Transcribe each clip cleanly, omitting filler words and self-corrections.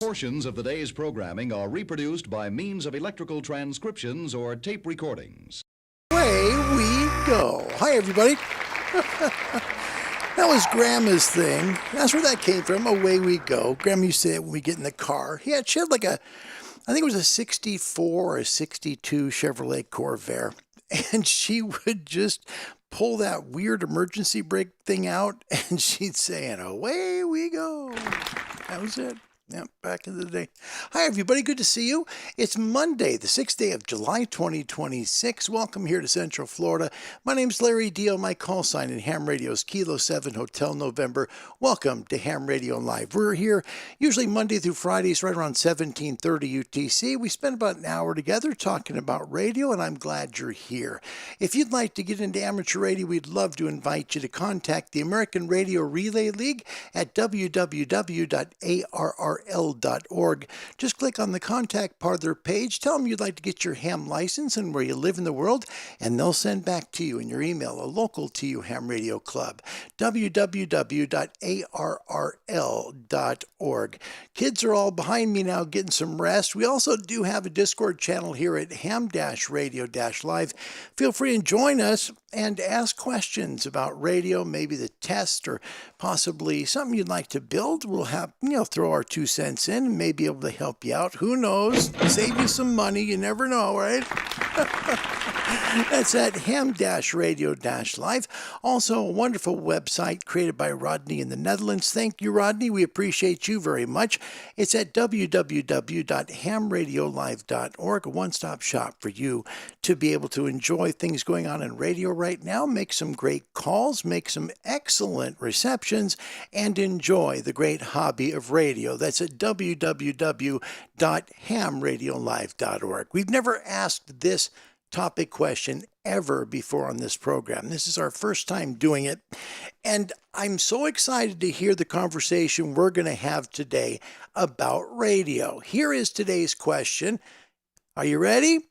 Portions of the day's programming are reproduced by means of electrical transcriptions or tape recordings. Away we go. Hi, everybody. That was Grandma's thing. That's where that came from. Away we go. Grandma used to say it when we get in the car. She had like I think it was a 64 or a 62 Chevrolet Corvair. And she would just pull that weird emergency brake thing out and she'd say, and away we go. That was it. Yeah, back in the day. Hi, everybody. Good to see you. It's Monday, the 6th day of July, 2026. Welcome here to Central Florida. My name's Larry Dio. My call sign in Ham Radio's Kilo 7 Hotel November. Welcome to Ham Radio Live. We're here usually Monday through Fridays right around 1730 UTC. We spend about an hour together talking about radio, and I'm glad you're here. If you'd like to get into amateur radio, we'd love to invite you to contact the American Radio Relay League at www.arr.org. Just click on the contact part of their page. Tell them you'd like to get your ham license and where you live in the world, and they'll send back to you in your email a local to you ham radio club. www.arrl.org. Kids are all behind me now getting some rest. We also do have a Discord channel here at ham-radio-live. Feel free and join us and ask questions about radio, maybe the test or possibly something you'd like to build. We'll have, throw our 2 cents in and maybe able to help you out. Who knows? Save you some money. You never know, right? That's at ham-radio-live. Also, a wonderful website created by Rodney in the Netherlands. Thank you, Rodney. We appreciate you very much. It's at www.hamradiolive.org, a one-stop shop for you to be able to enjoy things going on in radio right now, make some great calls, make some excellent receptions, and enjoy the great hobby of radio. That's at www.hamradiolive.org. We've never asked this topic question ever before on this program. This is our first time doing it, and I'm so excited to hear the conversation we're going to have today about radio. Here is today's question. Are you ready?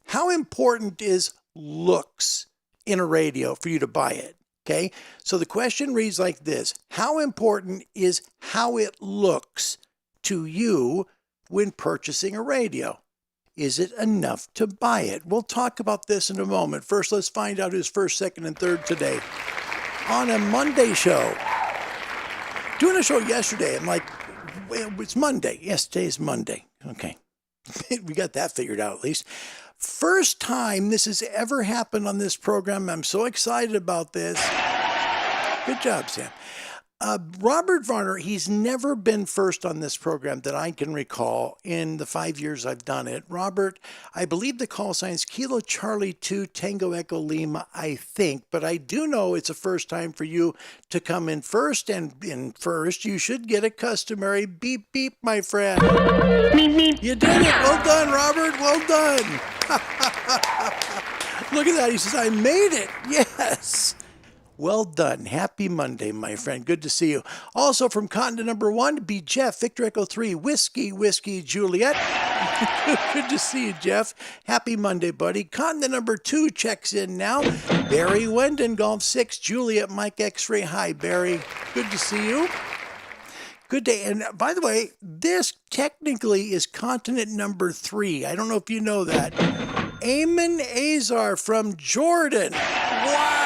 How important is looks in a radio for you to buy it? Okay, so the question reads like this. How important is how it looks to you when purchasing a radio? Is it enough to buy it? We'll talk about this in a moment. First, let's find out who's first, second, and third today on a Monday show. Doing a show yesterday, I'm like, well, it's Monday. Yes, today's Monday. Okay. We got that figured out at least. First time this has ever happened on this program. I'm so excited about this. Good job, Sam. Robert Varner, he's never been first on this program that I can recall in the 5 years I've done it. Robert, I believe the call sign's Kilo Charlie 2 Tango Echo Lima, I think, but I do know it's a first time for you to come in first, and in first you should get a customary beep beep, my friend. You did it. Well done, Robert. Well done. Look at that. He says, I made it. Yes. Well done. Happy Monday, my friend. Good to see you. Also from continent number 1, be Jeff, Victor Echo 3, Whiskey, Juliet. Good to see you, Jeff. Happy Monday, buddy. Continent number 2 checks in now. Barry Wendon, Golf 6, Juliet, Mike X-Ray. Hi, Barry. Good to see you. Good day. And by the way, this technically is continent number 3. I don't know if you know that. Eamon Azar from Jordan. Wow.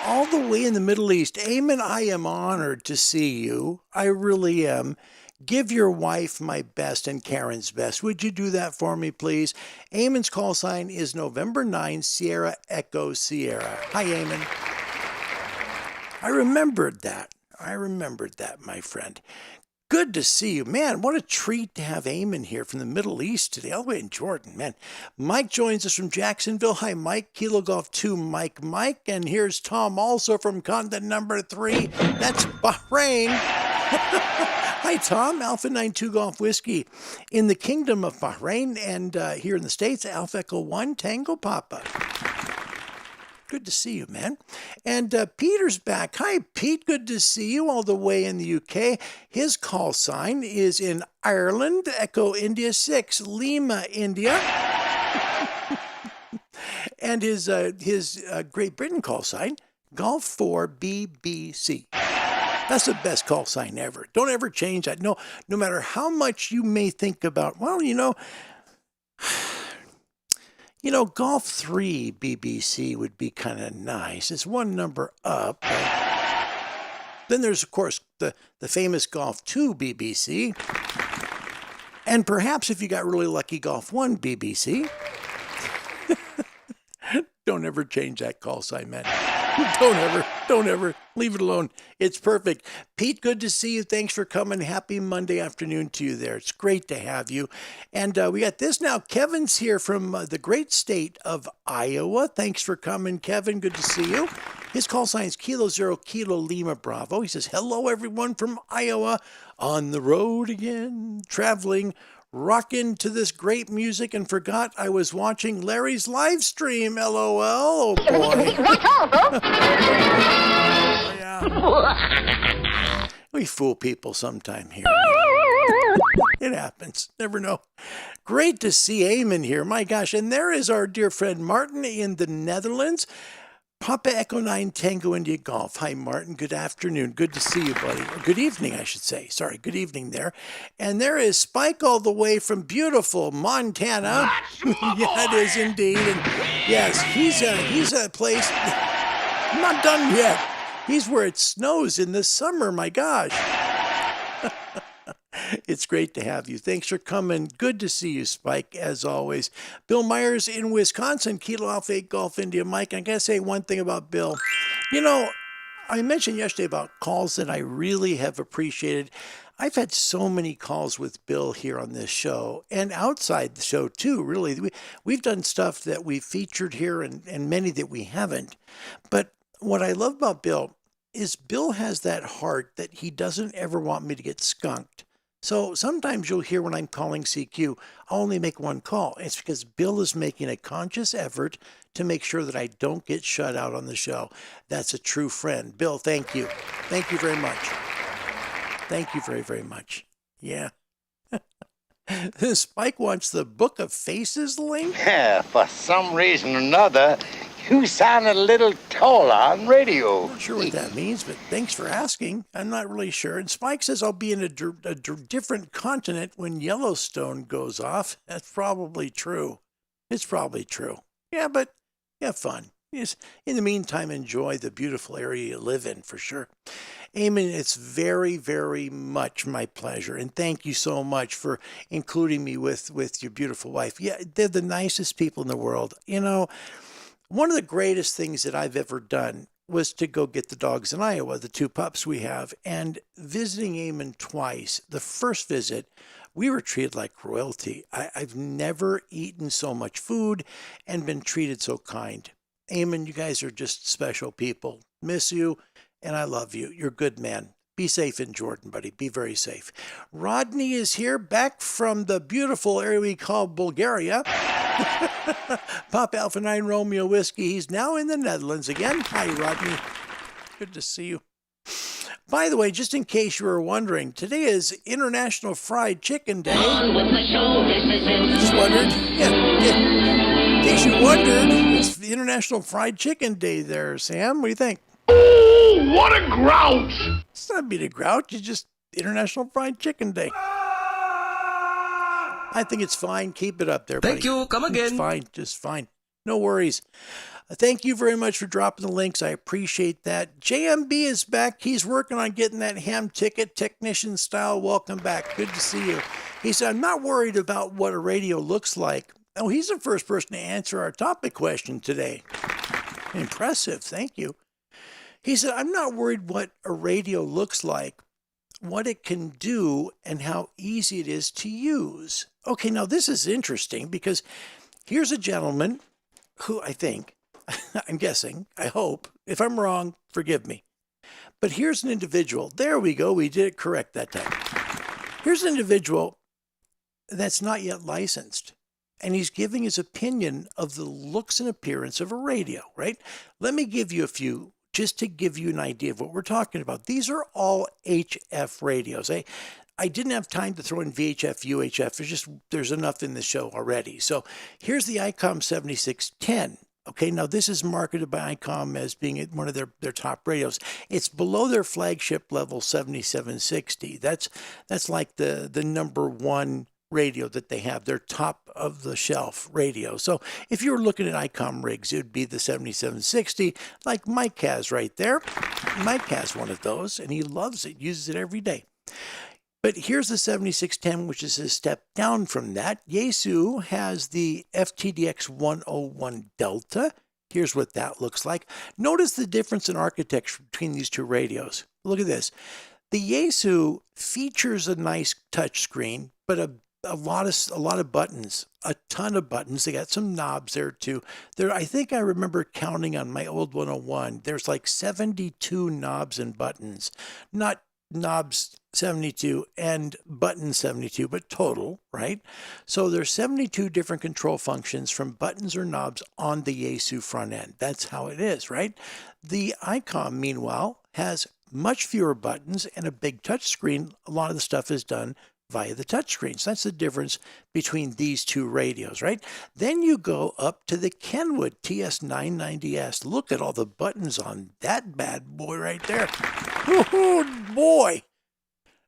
All the way in the Middle East. Eamon, I am honored to see you. I really am. Give your wife my best and Karen's best. Would you do that for me, please? Eamon's call sign is November 9, Sierra Echo Sierra. Hi, Eamon. I remembered that, my friend. Good to see you. Man, what a treat to have Eamon here from the Middle East today, all the way in Jordan, man. Mike joins us from Jacksonville. Hi, Mike. Kilo Golf 2, Mike. And here's Tom, also from continent number 3. That's Bahrain. Hi, Tom. Alpha 92 Golf Whiskey in the Kingdom of Bahrain, and here in the States, Alpha Echo 1 Tango Papa. Good to see you, man. And Peter's back. Hi, Pete. Good to see you all the way in the UK. His call sign is in Ireland, Echo India 6, Lima, India. And his Great Britain call sign, Golf 4 BBC. That's the best call sign ever. Don't ever change that. No matter how much you may think about, well, Golf 3 BBC would be kind of nice. It's one number up. Then there's, of course, the famous Golf 2 BBC. And perhaps if you got really lucky, Golf 1 BBC. Don't ever change that call sign, man. Don't ever. Leave it alone. It's perfect. Pete, good to see you. Thanks for coming. Happy Monday afternoon to you there. It's great to have you. And we got this now. Kevin's here from the great state of Iowa. Thanks for coming, Kevin. Good to see you. His call sign is Kilo Zero Kilo Lima Bravo. He says, hello, everyone from Iowa. On the road again, traveling, rocking to this great music, and forgot I was watching Larry's live stream. LOL. Oh, boy. Oh, yeah. We fool people sometime here. It happens. Never know. Great to see Eamon here. My gosh. And there is our dear friend Martin in the Netherlands. Papa Echo 9 Tango India Golf. Hi, Martin. Good afternoon. Good to see you, buddy. Or good evening, I should say. Sorry, good evening there. And there is Spike all the way from beautiful Montana. Yeah, it is indeed. And yes, he's a place. I'm not done yet. He's where it snows in the summer. My gosh. It's great to have you. Thanks for coming. Good to see you, Spike, as always. Bill Myers in Wisconsin, Kilo Alpha 8 Golf India Mike. I got to say one thing about Bill. I mentioned yesterday about calls that I really have appreciated. I've had so many calls with Bill here on this show and outside the show too, really. We've done stuff that we've featured here and many that we haven't. But what I love about Bill is Bill has that heart that he doesn't ever want me to get skunked. So sometimes you'll hear when I'm calling CQ, I'll only make one call. It's because Bill is making a conscious effort to make sure that I don't get shut out on the show. That's a true friend. Bill, thank you. Thank you very much. Thank you very, very much. Yeah. Spike wants the Book of Faces link? Yeah, for some reason or another, you sounded a little taller on radio. I'm not sure what that means, but thanks for asking. I'm not really sure. And Spike says I'll be in a different continent when Yellowstone goes off. That's probably true. It's probably true. Yeah, but have fun. Yes. In the meantime, enjoy the beautiful area you live in, for sure. Eamon, it's very, very much my pleasure. And thank you so much for including me with your beautiful wife. Yeah, they're the nicest people in the world. One of the greatest things that I've ever done was to go get the dogs in Iowa, the two pups we have, and visiting Eamon twice. The first visit, we were treated like royalty. I've never eaten so much food and been treated so kind. Eamon, you guys are just special people. Miss you, and I love you. You're a good man. Be safe in Jordan, buddy. Be very safe. Rodney is here, back from the beautiful area we call Bulgaria. Pop Alpha 9 Romeo Whiskey. He's now in the Netherlands again. Hi, Rodney. Good to see you. By the way, just in case you were wondering, today is International Fried Chicken Day. On with the show, this is it. Just wondered. Yeah. In case you wondered, it's the International Fried Chicken Day there, Sam. What do you think? Oh, what a grouch! It's not being a grouch. It's just International Fried Chicken Day. I think it's fine. Keep it up there, buddy. Thank you. Come again. It's fine. Just fine. No worries. Thank you very much for dropping the links. I appreciate that. JMB is back. He's working on getting that ham ticket, technician style. Welcome back. Good to see you. He said, I'm not worried about what a radio looks like. Oh, he's the first person to answer our topic question today. Impressive. Thank you. He said, I'm not worried what a radio looks like, what it can do, and how easy it is to use. Okay, now this is interesting because here's a gentleman who I think, I'm guessing, I hope, if I'm wrong, forgive me. But here's an individual. There we go. We did it correct that time. Here's an individual that's not yet licensed. And he's giving his opinion of the looks and appearance of a radio, right? Let me give you a few, just to give you an idea of what we're talking about. These are all HF radios. I didn't have time to throw in VHF, UHF. There's enough in the show already. So here's the ICOM 7610. Okay, now this is marketed by ICOM as being one of their top radios. It's below their flagship level 7760. That's like the number one radio that they have, their top of the shelf radio. So if you were looking at ICOM rigs, it would be the 7760, like Mike has right there. Mike has one of those, and he loves it, uses it every day. But here's the 7610, which is a step down from that. Yaesu has the FTDX 101 Delta. Here's what that looks like. Notice the difference in architecture between these two radios. Look at this. The Yaesu features a nice touch screen, but a lot of buttons, a ton of buttons. They got some knobs there too. I think I remember counting on my old 101. There's like 72 knobs and buttons, not knobs 72 and button 72, but total, right? So there's 72 different control functions from buttons or knobs on the Yaesu front end. That's how it is, right? The ICOM, meanwhile, has much fewer buttons and a big touch screen. A lot of the stuff is done via the touch screen. So that's the difference between these two radios, right? Then you go up to the Kenwood TS990S. Look at all the buttons on that bad boy right there. Oh boy.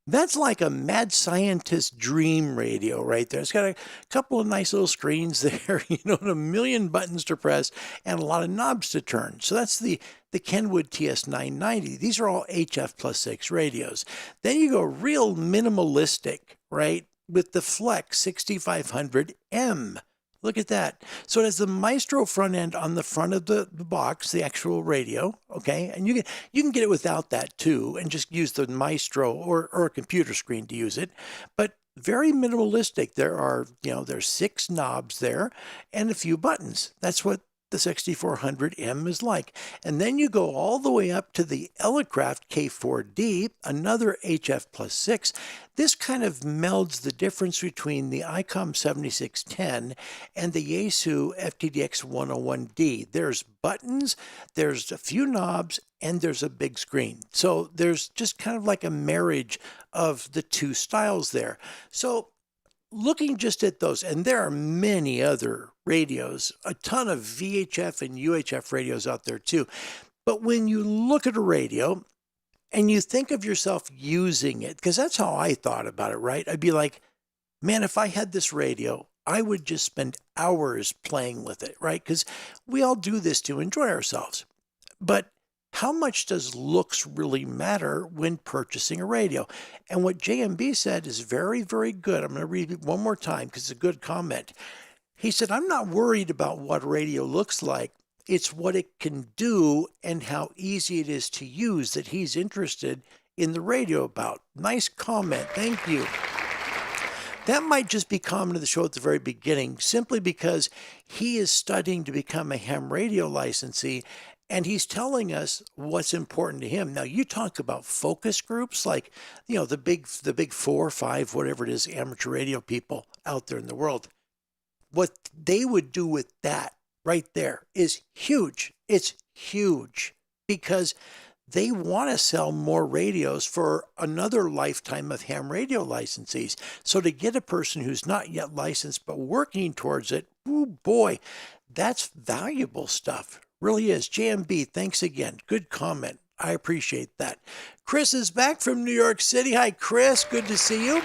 That's like a mad scientist dream radio right there. It's got a couple of nice little screens there, and a million buttons to press and a lot of knobs to turn. So that's the Kenwood TS990. These are all HF plus 6 radios. Then you go real minimalistic, right, with the Flex 6500M. Look at that. So it has the Maestro front end on the front of the box, the actual radio, okay? And you can get it without that too and just use the Maestro or a computer screen to use it. But very minimalistic. There's 6 knobs there and a few buttons. That's what the 6400M is like. And then you go all the way up to the Elecraft K4D, another HF plus 6. This kind of melds the difference between the ICOM 7610 and the Yaesu FTDX 101D. There's buttons, there's a few knobs, and there's a big screen. So there's just kind of like a marriage of the two styles there. So looking just at those, and there are many other radios, a ton of VHF and UHF radios out there too. But when you look at a radio and you think of yourself using it, because that's how I thought about it, right? I'd be like, man, if I had this radio, I would just spend hours playing with it, right? Because we all do this to enjoy ourselves. But how much does looks really matter when purchasing a radio? And what JMB said is very, very good. I'm going to read it one more time because it's a good comment. He said, I'm not worried about what a radio looks like. It's what it can do and how easy it is to use that he's interested in the radio about. Nice comment. Thank you. That might just be common to the show at the very beginning, simply because he is studying to become a ham radio licensee. And he's telling us what's important to him. Now, you talk about focus groups like, the big 4 or 5, whatever it is, amateur radio people out there in the world. What they would do with that right there is huge. It's huge because they want to sell more radios for another lifetime of ham radio licensees. So to get a person who's not yet licensed but working towards it, oh boy, that's valuable stuff. Really is. JMB, thanks again. Good comment. I appreciate that. Chris is back from New York City. Hi, Chris. Good to see you.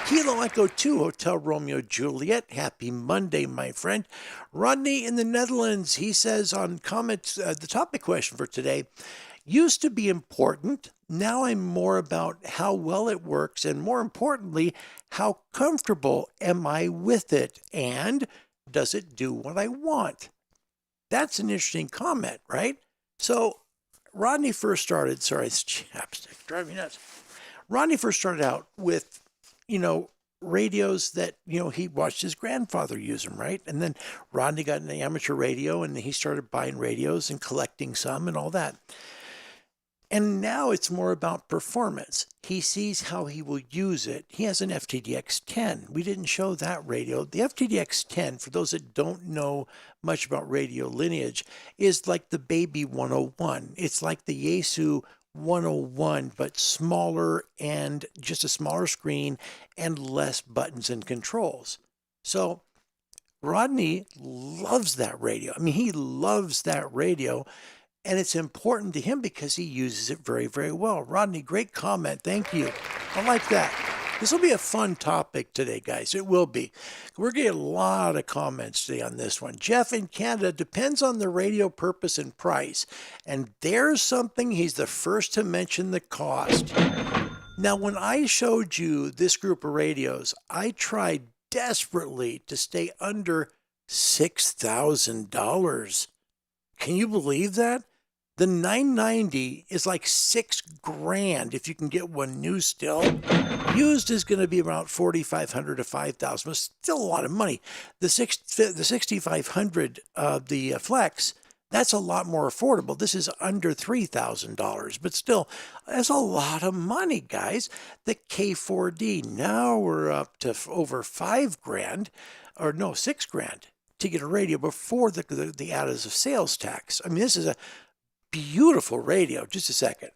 Kilo Echo 2, Hotel Romeo Juliet. Happy Monday, my friend. Rodney in the Netherlands, he says on comments, the topic question for today, used to be important. Now I'm more about how well it works and more importantly, how comfortable am I with it and does it do what I want? That's an interesting comment, right? So Rodney first started, sorry, it's chapstick, driving me nuts. Rodney first started out with, radios that, he watched his grandfather use them, right? And then Rodney got an amateur radio and he started buying radios and collecting some and all that. And now it's more about performance. He sees how he will use it. He has an FTDX 10. We didn't show that radio. The FTDX 10, for those that don't know much about radio lineage, is like the baby 101. It's like the Yaesu 101, but smaller and just a smaller screen and less buttons and controls. So Rodney loves that radio. I mean, he loves that radio, and it's important to him because he uses it very, very well. Rodney, great comment. Thank you. I like that. This will be a fun topic today, guys. It will be. We're getting a lot of comments today on this one. Jeff in Canada, depends on the radio purpose and price. And there's something, he's the first to mention the cost. Now, when I showed you this group of radios, I tried desperately to stay under $6,000. Can you believe that? The 990 is like $6,000 if you can get one new still. Used is going to be about $4,500 to $5,000, but still a lot of money. The 6,500 the Flex, that's a lot more affordable. This is under $3,000, but still, that's a lot of money, guys. The K4D, now we're up to over $5,000, or no, $6,000 to get a radio before the added of sales tax. I mean, this is a beautiful radio. Just a second.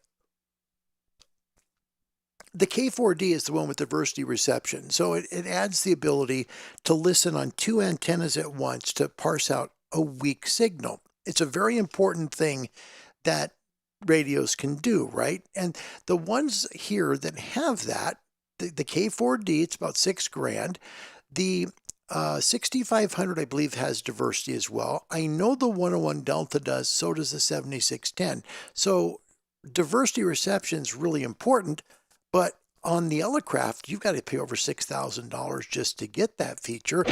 The K4D is the one with diversity reception. So it adds the ability to listen on two antennas at once to parse out a weak signal. It's a very important thing that radios can do, right? And the ones here that have that, the K4D, it's about $6,000. The 6500, I believe, has diversity as well. I know the 101 Delta does, so does the 7610. So diversity reception is really important, but on the Elecraft, you've got to pay over $6,000 just to get that feature,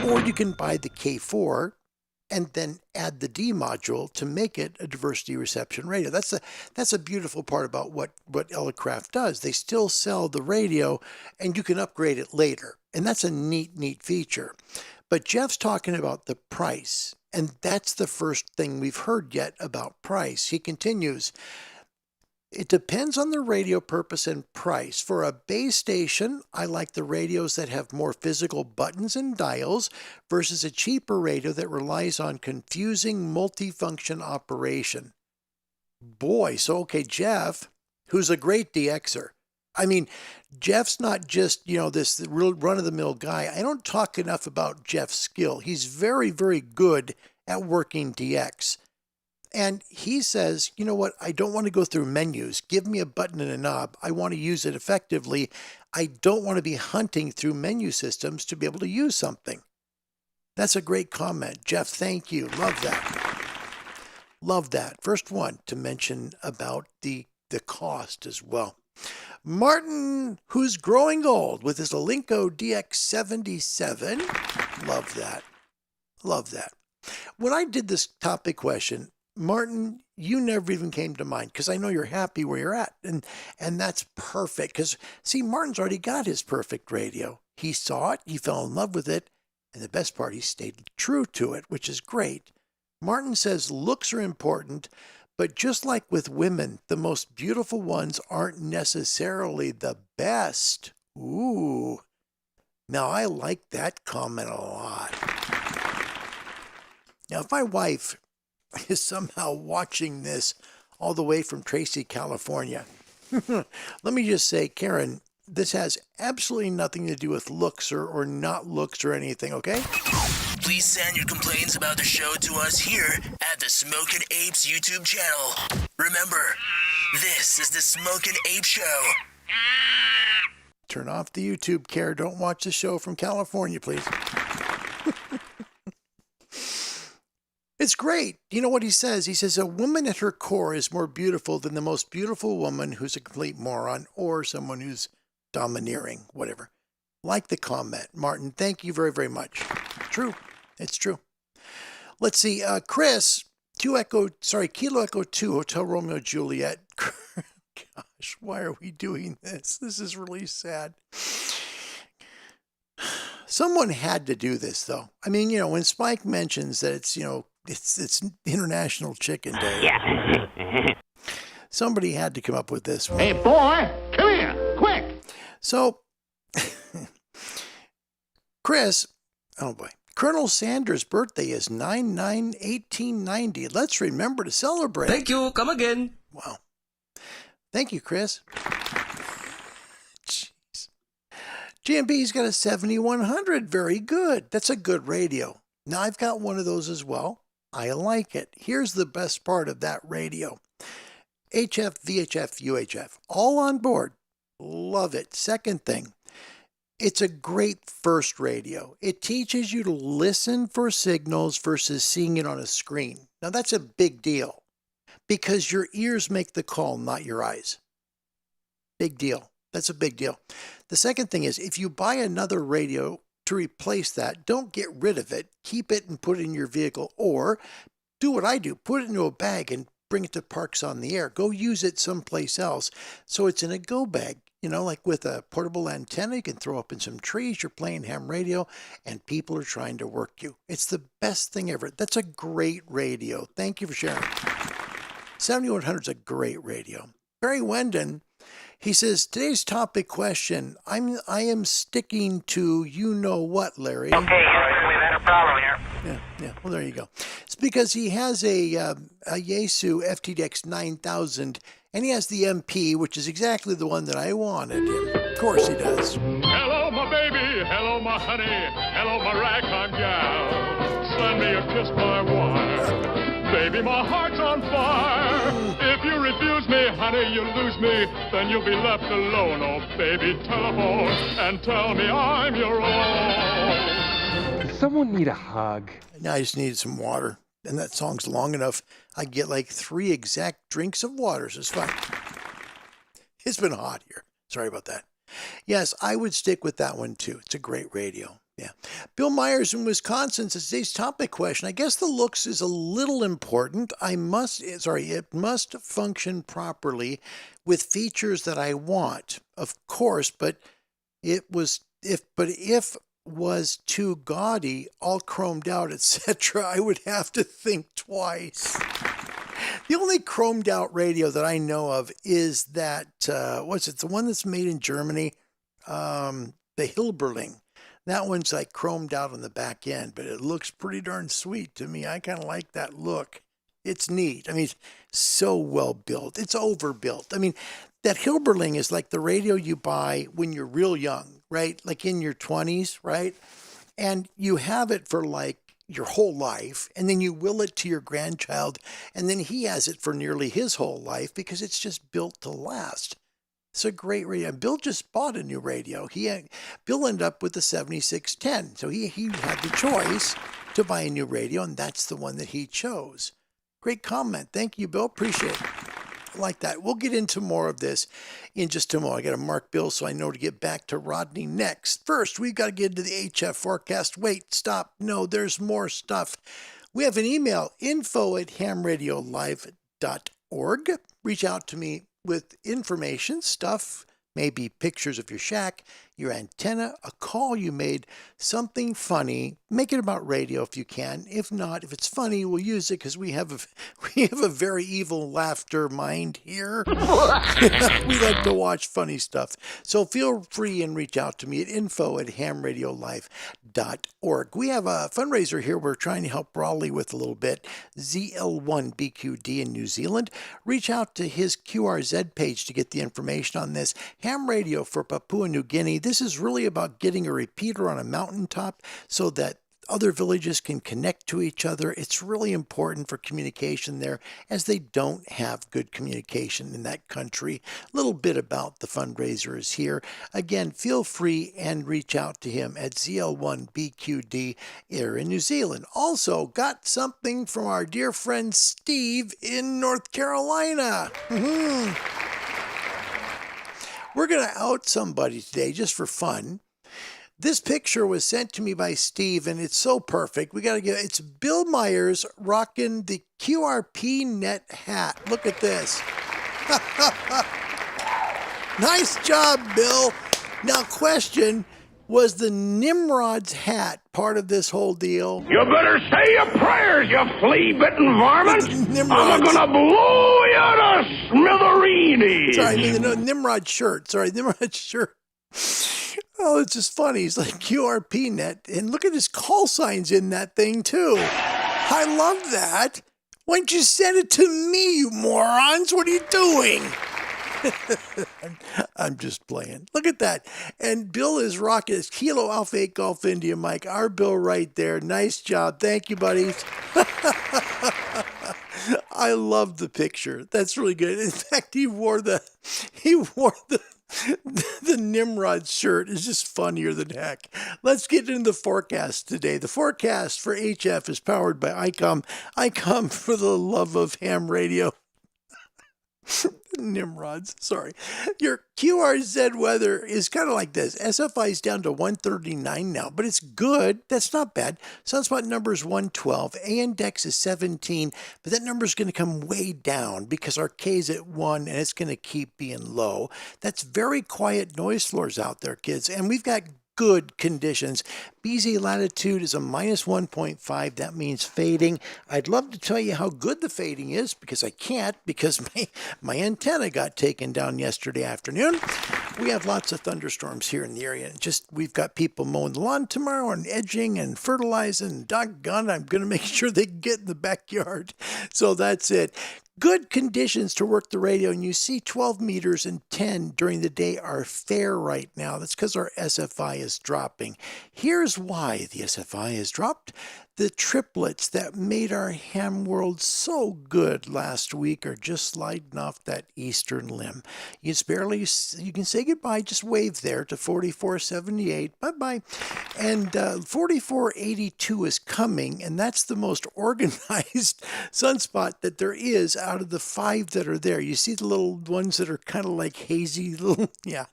or you can buy the K4 and then add the D module to make it a diversity reception radio. That's a beautiful part about what Elecraft does. They still sell the radio, and you can upgrade it later. And that's a neat feature. But Jeff's talking about the price, and that's the first thing we've heard yet about price. He continues, it depends on the radio purpose and price. For a base station, I like the radios that have more physical buttons and dials versus a cheaper radio that relies on confusing multifunction operation. Boy, so okay, Jeff, who's a great DXer. I mean, Jeff's not just, this real run-of-the-mill guy. I don't talk enough about Jeff's skill. He's very, very good at working DX. And he says, you know what, I don't want to go through menus. Give me a button and a knob. I want to use it effectively. I don't want to be hunting through menu systems to be able to use something. That's a great comment. Jeff, thank you. Love that. Love that. First one to mention about the cost as well. Martin, who's growing old with his Alinco DX77. Love that. Love that. When I did this topic question, Martin, you never even came to mind because I know you're happy where you're at. And that's perfect because, see, Martin's already got his perfect radio. He saw it, he fell in love with it, and the best part, he stayed true to it, which is great. Martin says looks are important, but just like with women, the most beautiful ones aren't necessarily the best. Ooh. Now, I like that comment a lot. Now, if my wife is somehow watching this all the way from Tracy, California, let me just say, Karen, this has absolutely nothing to do with looks or not looks or anything, okay? Please send your complaints about the show to us here at the Smokin' Apes YouTube channel. Remember, this is the Smokin' Ape Show. Turn off the YouTube, Karen. Don't watch the show from California, please. It's great. You know what he says? He says, a woman at her core is more beautiful than the most beautiful woman who's a complete moron or someone who's domineering, whatever. Like the comment, Martin. Thank you very, very much. True. It's true. Let's see. Chris, Kilo Echo 2, Hotel Romeo Juliet. Gosh, why are we doing this? This is really sad. Someone had to do this, though. I mean, when Spike mentions that it's, it's International Chicken Day. Yeah. Somebody had to come up with this one. Hey, boy, come here, quick. So, Chris, oh boy, Colonel Sanders' birthday is 9/9/1890. Let's remember to celebrate. Thank you. Come again. Wow. Thank you, Chris. Jeez. GMB's got a 7100. Very good. That's a good radio. Now, I've got one of those as well. I like it. Here's the best part of that radio. HF, VHF, UHF, all on board. Love it. Second thing, it's a great first radio. It teaches you to listen for signals versus seeing it on a screen. Now, that's a big deal because your ears make the call, not your eyes. Big deal. That's a big deal. The second thing is, if you buy another radio to replace that, don't get rid of it. Keep it and put it in your vehicle, or do what I do. Put it into a bag and bring it to Parks on the Air. Go use it someplace else so it's in a go bag. You know, like with a portable antenna, you can throw up in some trees, you're playing ham radio, and people are trying to work you. It's the best thing ever. That's a great radio. Thank you for sharing. 7100 is a great radio. Barry Wendon, he says, today's topic question, I am sticking to you know what, Larry. Okay, we've had a problem here. Yeah. Well, there you go. It's because he has a Yaesu FTDX 9000, and he has the MP, which is exactly the one that I wanted. Of course he does. Hello, my baby. Hello, my honey. Hello, my ragtime gal. Send me a kiss by wire. Baby, my heart's on fire. If you refuse me, honey, you lose me. Then you'll be left alone. Oh, baby, telephone and tell me I'm your own. Does someone need a hug? Now I just needed some water. And that song's long enough. I get like 3 exact drinks of water, so it's fine. It's been hot here. Sorry about that. Yes, I would stick with that one too. It's a great radio. Yeah. Bill Myers in Wisconsin says today's topic question. I guess the looks is a little important. It must function properly with features that I want, of course, but if was too gaudy, all chromed out, etc., I would have to think twice. The only chromed out radio that I know of is that, the one that's made in Germany? The Hilberling. That one's like chromed out on the back end, but it looks pretty darn sweet to me. I kind of like that look. It's neat. I mean, it's so well built. It's overbuilt. I mean, that Hilberling is like the radio you buy when you're real young, right? Like in your 20s, right? And you have it for like your whole life, and then you will it to your grandchild, and then he has it for nearly his whole life because it's just built to last. It's a great radio. Bill just bought a new radio. Bill ended up with the 7610, so he had the choice to buy a new radio, and that's the one that he chose. Great comment. Thank you, Bill. Appreciate it. I like that. We'll get into more of this in just a moment. I got to mark Bill so I know to get back to Rodney next. First, we've got to get into the HF forecast. Wait, stop. No, there's more stuff. We have an email, info@hamradiolive.org. Reach out to me with information, stuff, maybe pictures of your shack, your antenna, a call you made, something funny. Make it about radio if you can. If not, if it's funny, we'll use it because we have a very evil laughter mind here. We like to watch funny stuff. So feel free and reach out to me at info@hamradiolive.org. We have a fundraiser here we're trying to help Raleigh with a little bit. ZL1BQD in New Zealand. Reach out to his QRZ page to get the information on this. Ham radio for Papua New Guinea. This is really about getting a repeater on a mountaintop so that other villages can connect to each other. It's really important for communication there as they don't have good communication in that country. A little bit about the fundraiser is here. Again, feel free and reach out to him at ZL1BQD here in New Zealand. Also, got something from our dear friend Steve in North Carolina. We're going to out somebody today just for fun. This picture was sent to me by Steve, and it's so perfect. It's Bill Myers rocking the QRP net hat. Look at this. Nice job, Bill. Now, question, was the Nimrod's hat part of this whole deal? You better say your prayers, you flea-bitten varmint. I'm gonna blow you to smithereens. Sorry, I mean the Nimrod shirt. Nimrod shirt. Oh, it's just funny. He's like QRP net. And look at his call signs in that thing, too. I love that. Why don't you send it to me, you morons? What are you doing? I'm just playing. Look at that. And Bill is rocking his Kilo Alpha 8 Golf India, Mike. Our Bill right there. Nice job. Thank you, buddies. I love the picture. That's really good. In fact, he wore the the Nimrod shirt. Is just funnier than heck. Let's get into the forecast today. The forecast for HF is powered by ICOM. ICOM for the love of ham radio. Nimrods, sorry. Your QRZ weather is kind of like this. SFI is down to 139 now, but it's good. That's not bad. Sunspot number is 112. A index is 17, but that number is going to come way down because our K is at 1 and it's going to keep being low. That's very quiet noise floors out there, kids. And we've got good conditions. BZ latitude is a minus 1.5. That means fading. I'd love to tell you how good the fading is because I can't because my antenna got taken down yesterday afternoon. We have lots of thunderstorms here in the area. We've got people mowing the lawn tomorrow and edging and fertilizing. Doggone, I'm going to make sure they get in the backyard. So that's it. Good conditions to work the radio, and you see 12 meters and 10 during the day are fair right now. That's because our SFI is dropping. Here's why the SFI has dropped. The triplets that made our ham world so good last week are just sliding off that eastern limb. You can say goodbye, just wave there to 4478. Bye-bye. And 4482 is coming, and that's the most organized sunspot that there is out of the 5 that are there. You see the little ones that are kind of like hazy little, yeah.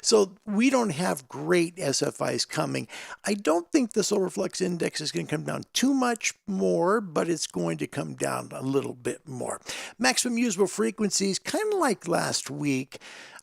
So we don't have great SFIs coming. I don't think the solar flux index is going to come down too much more, but it's going to come down a little bit more. Maximum usable frequencies, kind of like last week.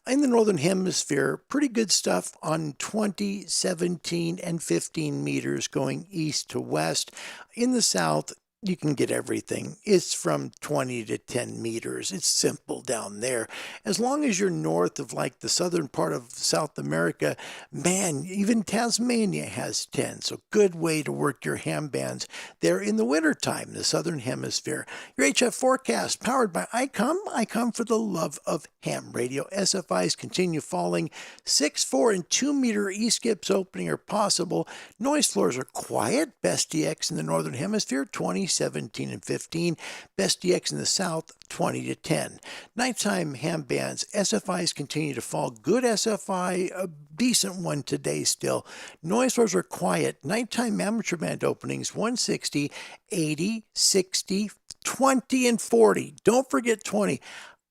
In the Northern Hemisphere, pretty good stuff on 20, 17, and 15 meters going east to west. In the South, you can get everything. It's from 20 to 10 meters. It's simple down there. As long as you're north of like the southern part of South America, man, even Tasmania has 10. So good way to work your ham bands there in the wintertime, the southern hemisphere. Your HF forecast powered by ICOM. ICOM for the love of ham radio. SFIs continue falling. 6, 4, and 2 meter E-skips opening are possible. Noise floors are quiet. Best DX in the northern hemisphere, 20, 17, and 15. Best DX in the south, 20 to 10. Nighttime ham bands, SFIs continue to fall. Good SFI, a decent one today still. Noise floors are quiet. Nighttime amateur band openings, 160, 80, 60, 20, and 40. Don't forget 20.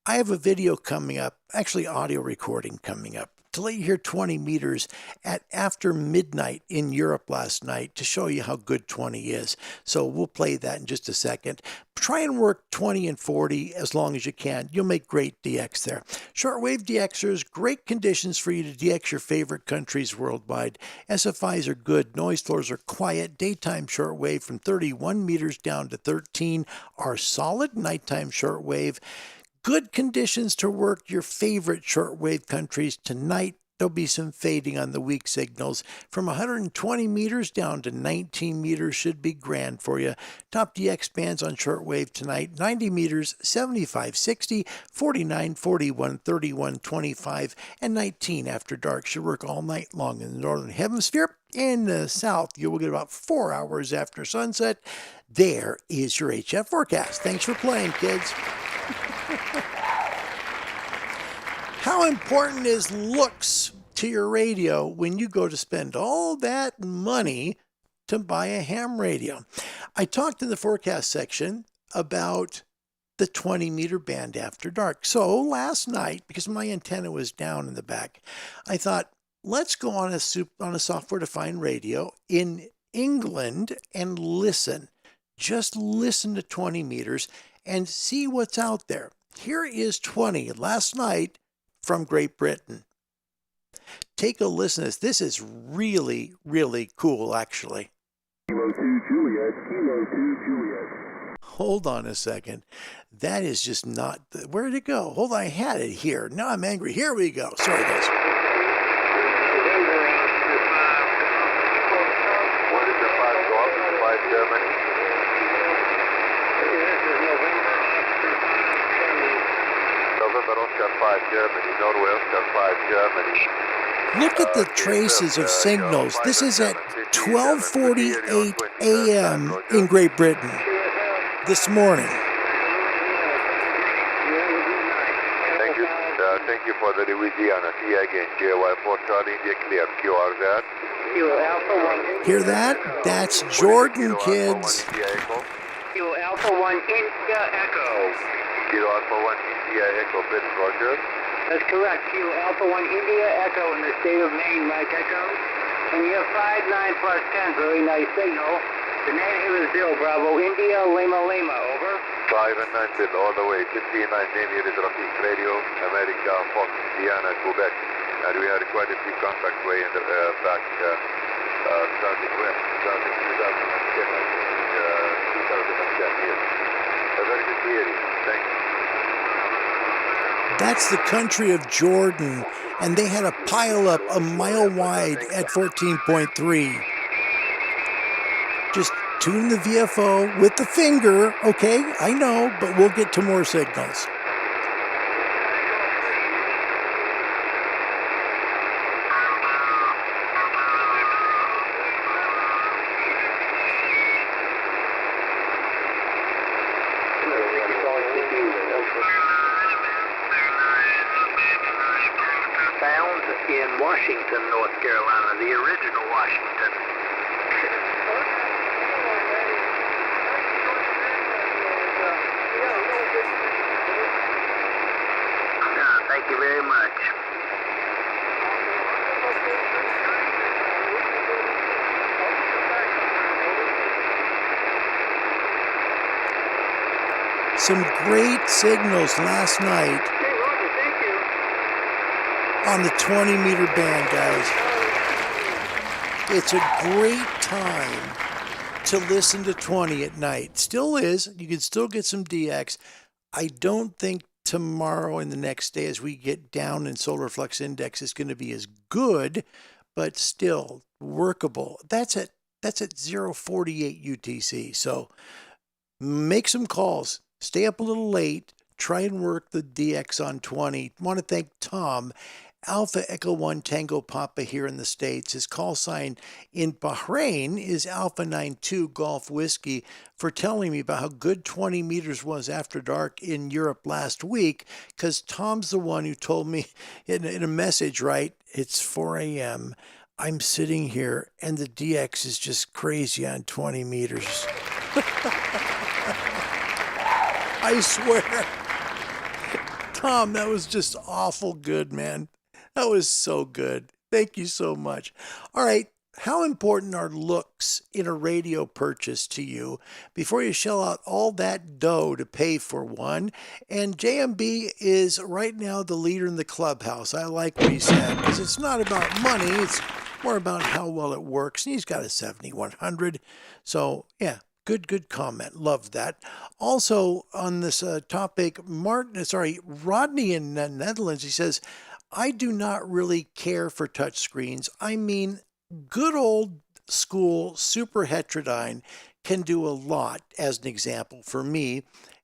I have a video coming up, actually audio recording coming up, to let you hear 20 meters at after midnight in Europe last night to show you how good 20 is. So we'll play that in just a second. Try and work 20 and 40 as long as you can. You'll make great DX there. Shortwave DXers, great conditions for you to DX your favorite countries worldwide. SFIs are good. Noise floors are quiet. Daytime shortwave from 31 meters down to 13 are solid. Nighttime shortwave. Good conditions to work your favorite shortwave countries tonight. There'll be some fading on the weak signals. From 120 meters down to 19 meters should be grand for you. Top DX bands on shortwave tonight, 90 meters, 75, 60, 49, 41, 31, 25, and 19 after dark. Should work all night long in the northern hemisphere. In the south, you will get about 4 hours after sunset. There is your HF forecast. Thanks for playing, kids. How important is looks to your radio when you go to spend all that money to buy a ham radio? I talked in the forecast section about the 20 meter band after dark. So last night, because my antenna was down in the back, I thought, let's go on a software-defined radio in England and listen. Just listen to 20 meters and see what's out there. Here is 20 last night from Great Britain. Take a listen to this. This is really, really cool, actually. Kilo 2 Juliet, Kilo 2 Juliet. Hold on a second. That is just not... Where did it go? Hold on, I had it here. Now I'm angry. Here we go. Sorry, guys. November Oscar 5 Germany, northwest of 5 Germany. Look at the traces of signals. This is at 12:48 a.m. in Great Britain this morning. Thank you for the Louisiana. See you again. JY4 Charlie India clear. QR that. Hear that? That's Jordan, kids. Kilo Alpha 1 India Echo. Kilo Alpha 1 India Echo, Bit Roger. That's correct. Kilo Alpha 1 India Echo in the state of Maine, Mike Echo. And you have 59 plus 10, very nice signal. The name here is Bill Bravo, India, Lima, over. 5 and 9 Bill, all the way. 59, name here is Rafik Radio, America, Fox, Indiana, Quebec. And we had quite a few contacts way in the back, starting west, starting 2010 years. A very good theory. Thank you. That's the country of Jordan, and they had a pileup a mile wide at 14.3. Just tune the VFO with the finger, okay? I know, but we'll get to more signals. Found in Washington, North Carolina, the original Washington. Thank you very much. Some great signals last night on the 20-meter band, guys. It's a great time to listen to 20 at night. Still is. You can still get some DX. I don't think tomorrow and the next day as we get down in solar flux index is going to be as good, but still workable. That's at 048 UTC. So make some calls. Stay up a little late. Try and work the DX on 20. Want to thank Tom, Alpha Echo 1 Tango Papa here in the States. His call sign in Bahrain is Alpha 92 Golf Whiskey, for telling me about how good 20 meters was after dark in Europe last week, because Tom's the one who told me in a message, right? It's 4 a.m. I'm sitting here and the DX is just crazy on 20 meters. I swear. Tom, that was just awful good, man. That was so good. Thank you so much. All right. How important are looks in a radio purchase to you before you shell out all that dough to pay for one? And JMB is right now the leader in the clubhouse. I like what he said, because it's not about money. It's more about how well it works. And he's got a 7100. So, yeah. Good comment. Love that. Also on this topic, Rodney in the Netherlands, he says, I do not really care for touch screens. I mean, good old school super heterodyne can do a lot, as an example for me,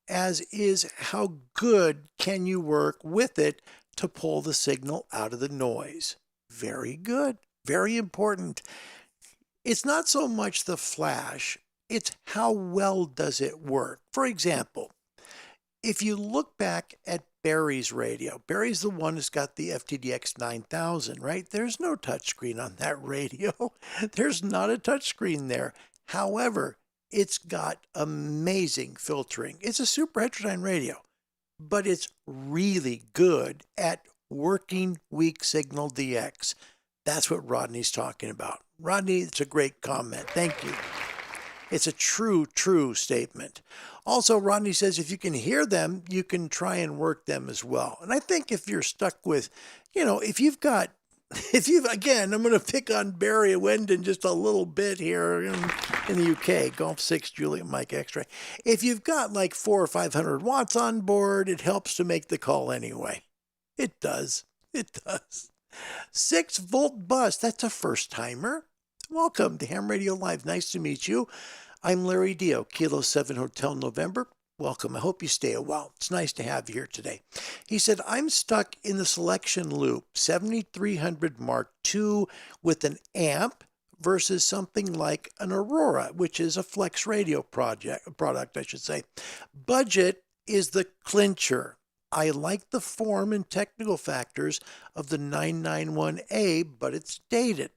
as is how good can you work with it to pull the signal out of the noise. Very good. Very important. It's not so much the flash. It's how well does it work. For example, if you look back at Barry's radio, Barry's the one who's got the FTDX 9000, right? There's no touchscreen on that radio. There's not a touchscreen there. However, it's got amazing filtering. It's a super heterodyne radio, but it's really good at working weak signal DX. That's what Rodney's talking about. Rodney, it's a great comment. Thank you. It's a true statement. Also, Rodney says if you can hear them, you can try and work them as well. And I think if you're stuck with, again, I'm going to pick on Barry Wendon just a little bit here in the UK, Golf 6 Juliet Mike X-Ray. If you've got like 400 or 500 watts on board, it helps to make the call anyway. It does. 6-volt bus, that's a first timer. Welcome to Ham Radio Live. Nice to meet you. I'm Larry Dio, Kilo 7 Hotel November. Welcome. I hope you stay a while. It's nice to have you here today. He said, I'm stuck in the selection loop, 7300 Mark II with an amp versus something like an Aurora, which is a flex radio product, I should say. Budget is the clincher. I like the form and technical factors of the 991A, but it's dated.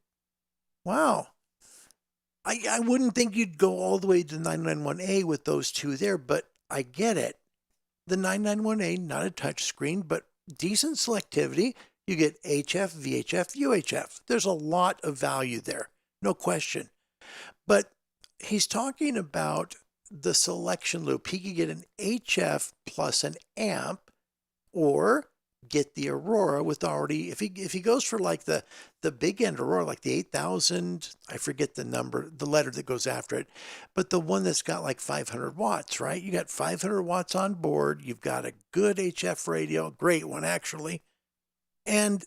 Wow. I wouldn't think you'd go all the way to 991A with those two there, but I get it. The 991A, not a touch screen, but decent selectivity. You get HF, VHF, UHF. There's a lot of value there, no question. But he's talking about the selection loop. He could get an HF plus an amp, or get the Aurora with already, if he goes for like the big end Aurora, like the 8000, I forget the number, the letter that goes after it, but the one that's got like 500 watts, right? You got 500 watts on board. You've got a good HF radio, great one actually, and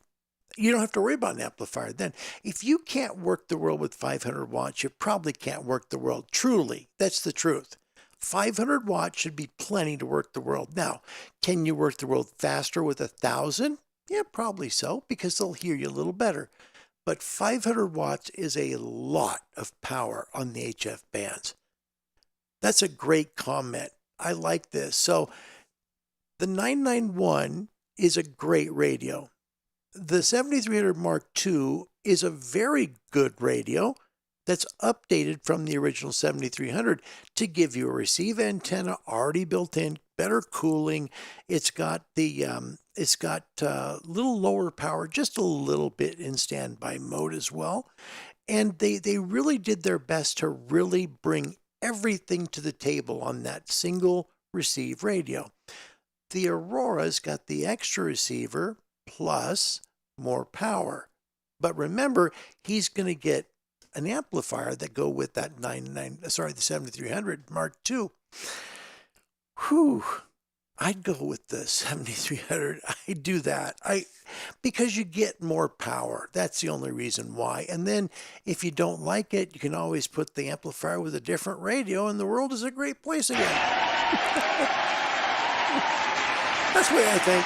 you don't have to worry about an amplifier then. If you can't work the world with 500 watts, you probably can't work the world. Truly, that's the truth. 500 watts should be plenty to work the world. Now, can you work the world faster with 1,000? Yeah, probably so, because they'll hear you a little better. But 500 watts is a lot of power on the HF bands. That's a great comment. I like this. So the 991 is a great radio. The 7300 Mark II is a very good radio that's updated from the original 7300 to give you a receive antenna already built in, better cooling. It's got the little lower power, just a little bit in standby mode as well. And they really did their best to really bring everything to the table on that single receive radio. The Aurora's got the extra receiver plus more power. But remember, he's going to get an amplifier that go with that the 7300 Mark II. Whew. I'd go with the 7300. I'd do that. Because you get more power. That's the only reason why. And then if you don't like it, you can always put the amplifier with a different radio, and the world is a great place again. That's the way I think.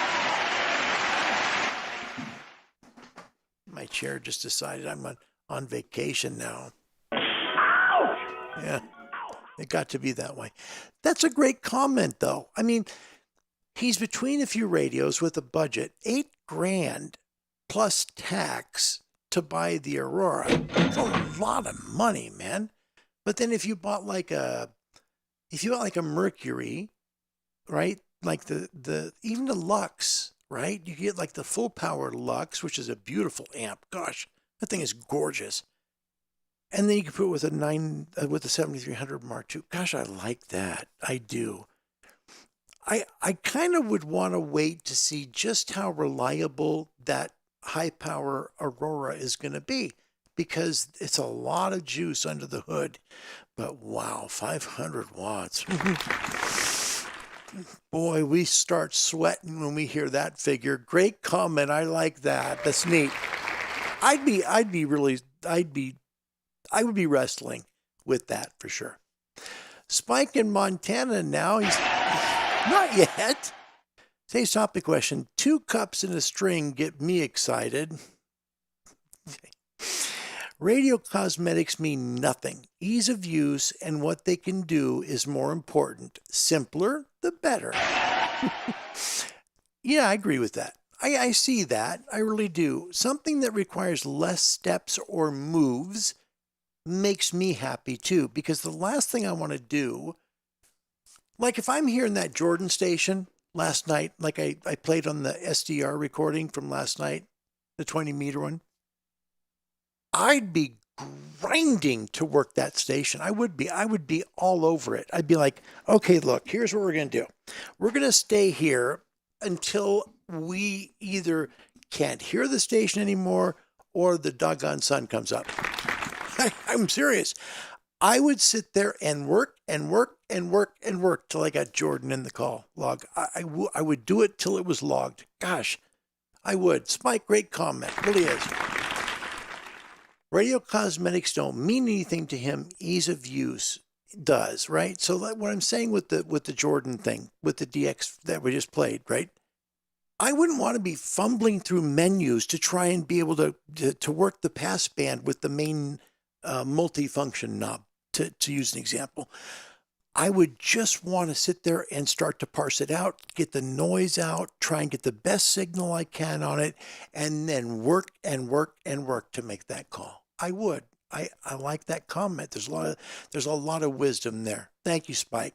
My chair just decided I'm on vacation now. Yeah, it got to be that way. That's a great comment, though. I mean, he's between a few radios with a budget, $8,000 plus tax to buy the Aurora. It's a lot of money, man. But then if you bought like a Mercury, right? Like even the Lux, right? You get like the full power Lux, which is a beautiful amp. Gosh, that thing is gorgeous. And then you can put it with with the 7300 Mark II. Gosh, I like that. I do. I kind of would want to wait to see just how reliable that high power Aurora is going to be, because it's a lot of juice under the hood. But wow, 500 watts. Boy, we start sweating when we hear that figure. Great comment. I like that. That's neat. I would be wrestling with that for sure. Spike in Montana now. He's not yet. Today's topic question: 2 cups in a string get me excited. Radio cosmetics mean nothing. Ease of use and what they can do is more important. Simpler, the better. Yeah, I agree with that. I see that. I really do. Something that requires less steps or moves makes me happy too, because the last thing I want to do, like if I'm hearing that Jordan station last night, like I played on the SDR recording from last night, the 20-meter one, I'd be grinding to work that station. I would be all over it. I'd be like, okay, look, here's what we're going to do. We're going to stay here until we either can't hear the station anymore or the doggone sun comes up. I'm serious. I would sit there and work and work and work and work till I got Jordan in the call log. I would do it till it was logged. Gosh, I would. Spike, great comment. Really is. Radio cosmetics don't mean anything to him. Ease of use. does, right? So what I'm saying with the Jordan thing, with the DX that we just played, right? I wouldn't want to be fumbling through menus to try and be able to work the passband with the main multifunction knob, to use an example. I would just want to sit there and start to parse it out, get the noise out, try and get the best signal I can on it, and then work and work and work to make that call. I would. I like that comment. There's a lot of wisdom there. Thank you, Spike.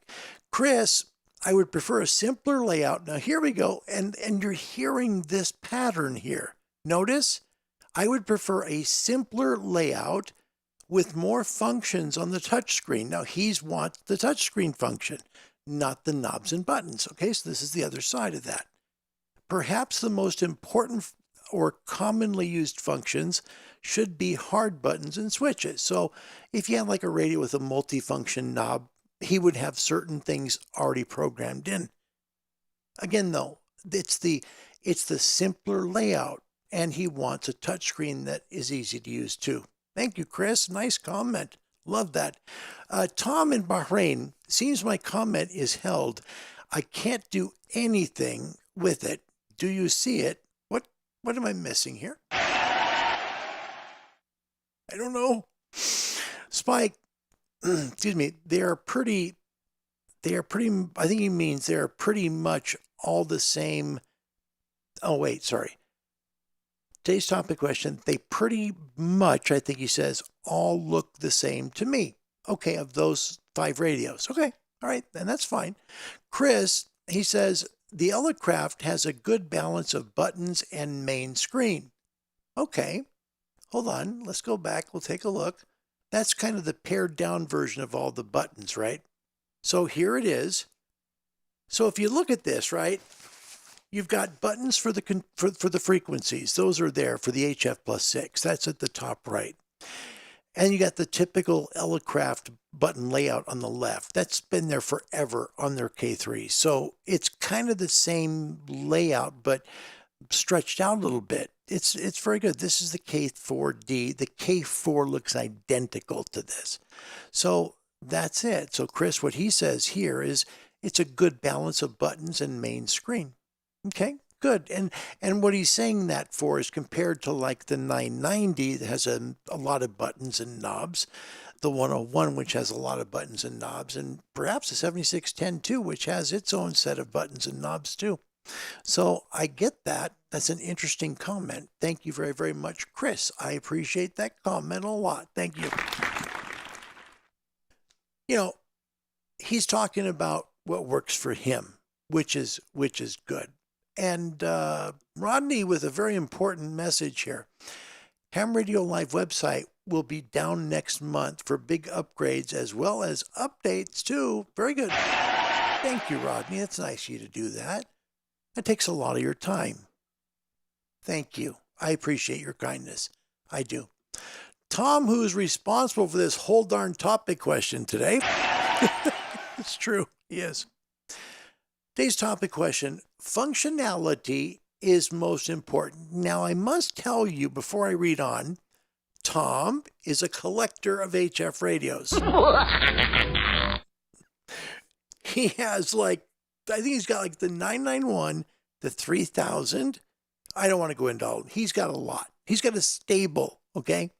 Chris, I would prefer a simpler layout. Now here we go. And you're hearing this pattern here. Notice? I would prefer a simpler layout with more functions on the touchscreen. Now he wants the touchscreen function, not the knobs and buttons. Okay, so this is the other side of that. Perhaps the most important or commonly used functions should be hard buttons and switches. So if you had like a radio with a multifunction knob, he would have certain things already programmed in. Again, though, it's the simpler layout, and he wants a touchscreen that is easy to use too. Thank you, Chris. Nice comment. Love that. Tom in Bahrain, seems my comment is held. I can't do anything with it. Do you see it? What am I missing here? I don't know. Spike, excuse me, I think he means they're pretty much all the same. Oh, wait, sorry. Today's topic question, they pretty much, I think he says, all look the same to me. Okay, of those 5 radios. Okay, all right, and that's fine. Chris, he says, the Elecraft has a good balance of buttons and main screen. Okay, hold on, let's go back, we'll take a look. That's kind of the pared down version of all the buttons, right? So here it is. So if you look at this, right, you've got buttons for the frequencies. Those are there for the HF+6. That's at the top right. And you got the typical Elecraft button layout on the left. That's been there forever on their K3. So it's kind of the same layout, but stretched out a little bit. It's very good. This is the K4D. The K4 looks identical to this. So that's it. So Chris, what he says here is it's a good balance of buttons and main screen. Okay, good. And what he's saying that for is compared to like the 990 that has a lot of buttons and knobs, the 101 which has a lot of buttons and knobs, and perhaps the 7610 too, which has its own set of buttons and knobs too. So I get that. That's an interesting comment. Thank you very, very much, Chris. I appreciate that comment a lot. Thank you. You know, he's talking about what works for him, which is good. And Rodney with a very important message here. Ham Radio Live website will be down next month for big upgrades as well as updates too. Very good. Thank you, Rodney. It's nice of you to do that. That takes a lot of your time. Thank you. I appreciate your kindness. I do. Tom, who is responsible for this whole darn topic question today. It's true. He is. Today's topic question, functionality is most important. Now, I must tell you before I read on, Tom is a collector of HF radios. He has I think he's got the 991, the 3000. I don't want to go into all of them. He's got a lot. He's got a stable, okay?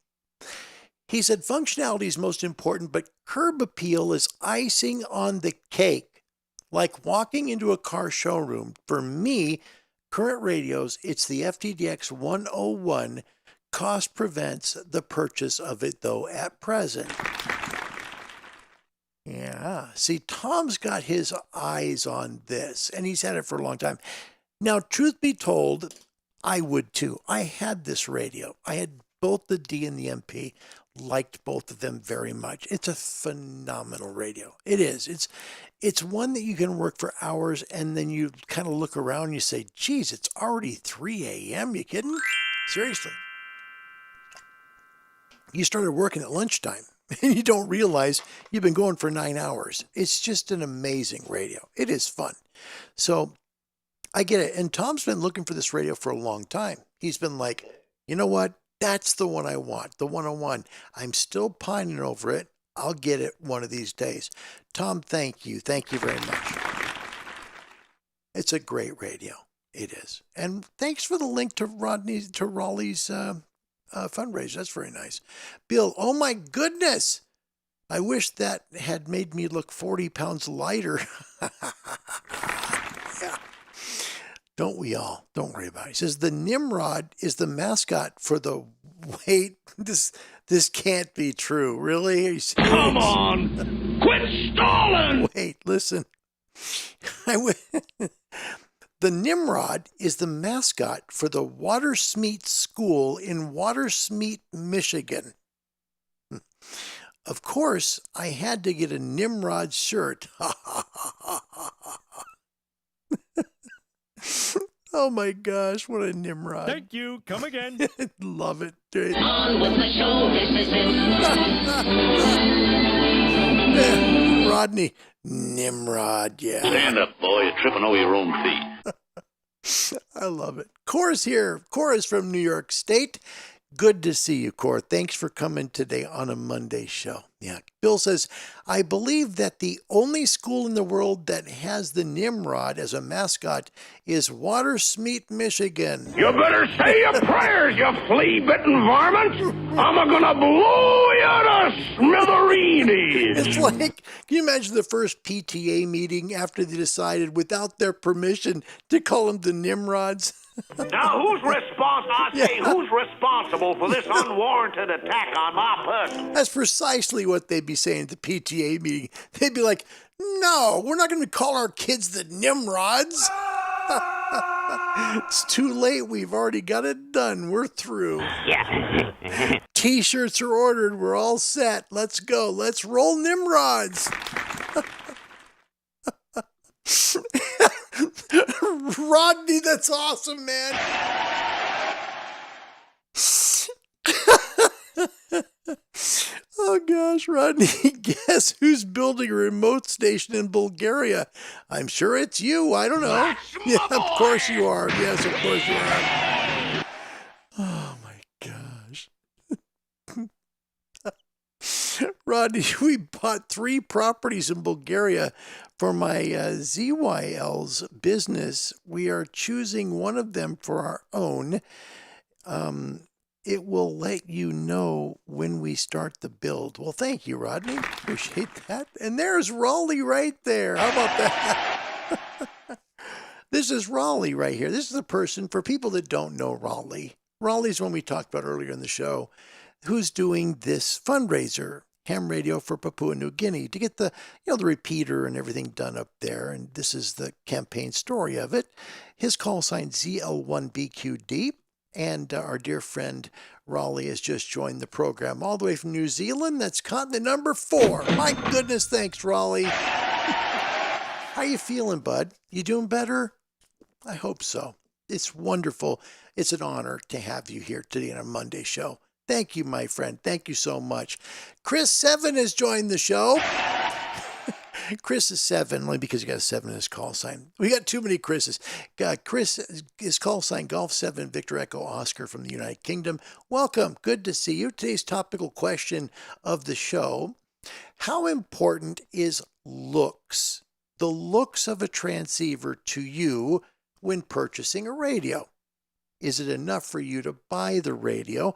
He said functionality is most important, but curb appeal is icing on the cake. Like walking into a car showroom. For me, current radios, it's the FTDX 101. Cost prevents the purchase of it, though, at present. Yeah. See, Tom's got his eyes on this, and he's had it for a long time. Now, truth be told, I would too. I had this radio. I had both the D and the MP. Liked both of them very much. It's a phenomenal radio. It is. It's one that you can work for hours, and then you kind of look around and you say, geez, it's already 3 a.m. You kidding? Seriously. You started working at lunchtime, and you don't realize you've been going for 9 hours. It's just an amazing radio. It is fun. So I get it. And Tom's been looking for this radio for a long time. He's been like, you know what? That's the one I want, the 101. I'm still pining over it. I'll get it one of these days. Tom, thank you. Thank you very much. It's a great radio. It is. And thanks for the link to Raleigh's fundraiser. That's very nice. Bill, oh my goodness. I wish that had made me look 40 pounds lighter. Yeah. Don't we all? Don't worry about it. He says the Nimrod is the mascot for the... Wait, this can't be true. Really? Are you serious? Come on! Quit stalling! Wait, listen. The Nimrod is the mascot for the Watersmeet School in Watersmeet, Michigan. Of course, I had to get a Nimrod shirt. Oh my gosh, what a Nimrod. Thank you. Come again. Love it. Dude. On with the show, this is it. Rodney, Nimrod, yeah. Stand up, boy. You're tripping over your own feet. I love it. Cora's here. Cora's from New York State. Good to see you, Cora. Thanks for coming today on a Monday show. Yeah. Bill says, I believe that the only school in the world that has the Nimrod as a mascot is Watersmeet, Michigan. You better say your prayers, you flea-bitten varmint. I'm gonna blow you to smithereens. It's like, can you imagine the first PTA meeting after they decided without their permission to call them the Nimrods? Now, who's responsible for this unwarranted attack on my person? That's precisely what they'd be saying at the PTA meeting. They'd be like, no, we're not going to call our kids the Nimrods. It's too late. We've already got it done. We're through. Yeah. T-shirts are ordered. We're all set. Let's go. Let's roll Nimrods. Rodney, that's awesome, man. Oh gosh, Rodney, guess who's building a remote station in Bulgaria? I'm sure it's you. I don't know. Yeah, of course you are. Yes, of course you are. Oh my gosh. Rodney, we bought 3 properties in Bulgaria for my ZYL's business. We are choosing one of them for our own. It will let you know when we start the build. Well, thank you, Rodney. Appreciate that. And there's Raleigh right there. How about that? This is Raleigh right here. This is the person, for people that don't know Raleigh. Raleigh's one we talked about earlier in the show, who's doing this fundraiser, ham radio for Papua New Guinea, to get the, the repeater and everything done up there. And this is the campaign story of it. His call sign ZL1BQD. And our dear friend Raleigh has just joined the program all the way from New Zealand. That's continent number 4. My goodness, thanks, Raleigh. How you feeling, bud? You doing better? I hope so. It's wonderful. It's an honor to have you here today on a Monday show. Thank you, my friend. Thank you so much. Chris 7 has joined the show. Chris is 7, only because you got a 7 in his call sign. We got too many Chris's. Chris, his call sign, Golf 7, Victor Echo Oscar from the United Kingdom. Welcome. Good to see you. Today's topical question of the show: how important is looks, the looks of a transceiver, to you when purchasing a radio? Is it enough for you to buy the radio?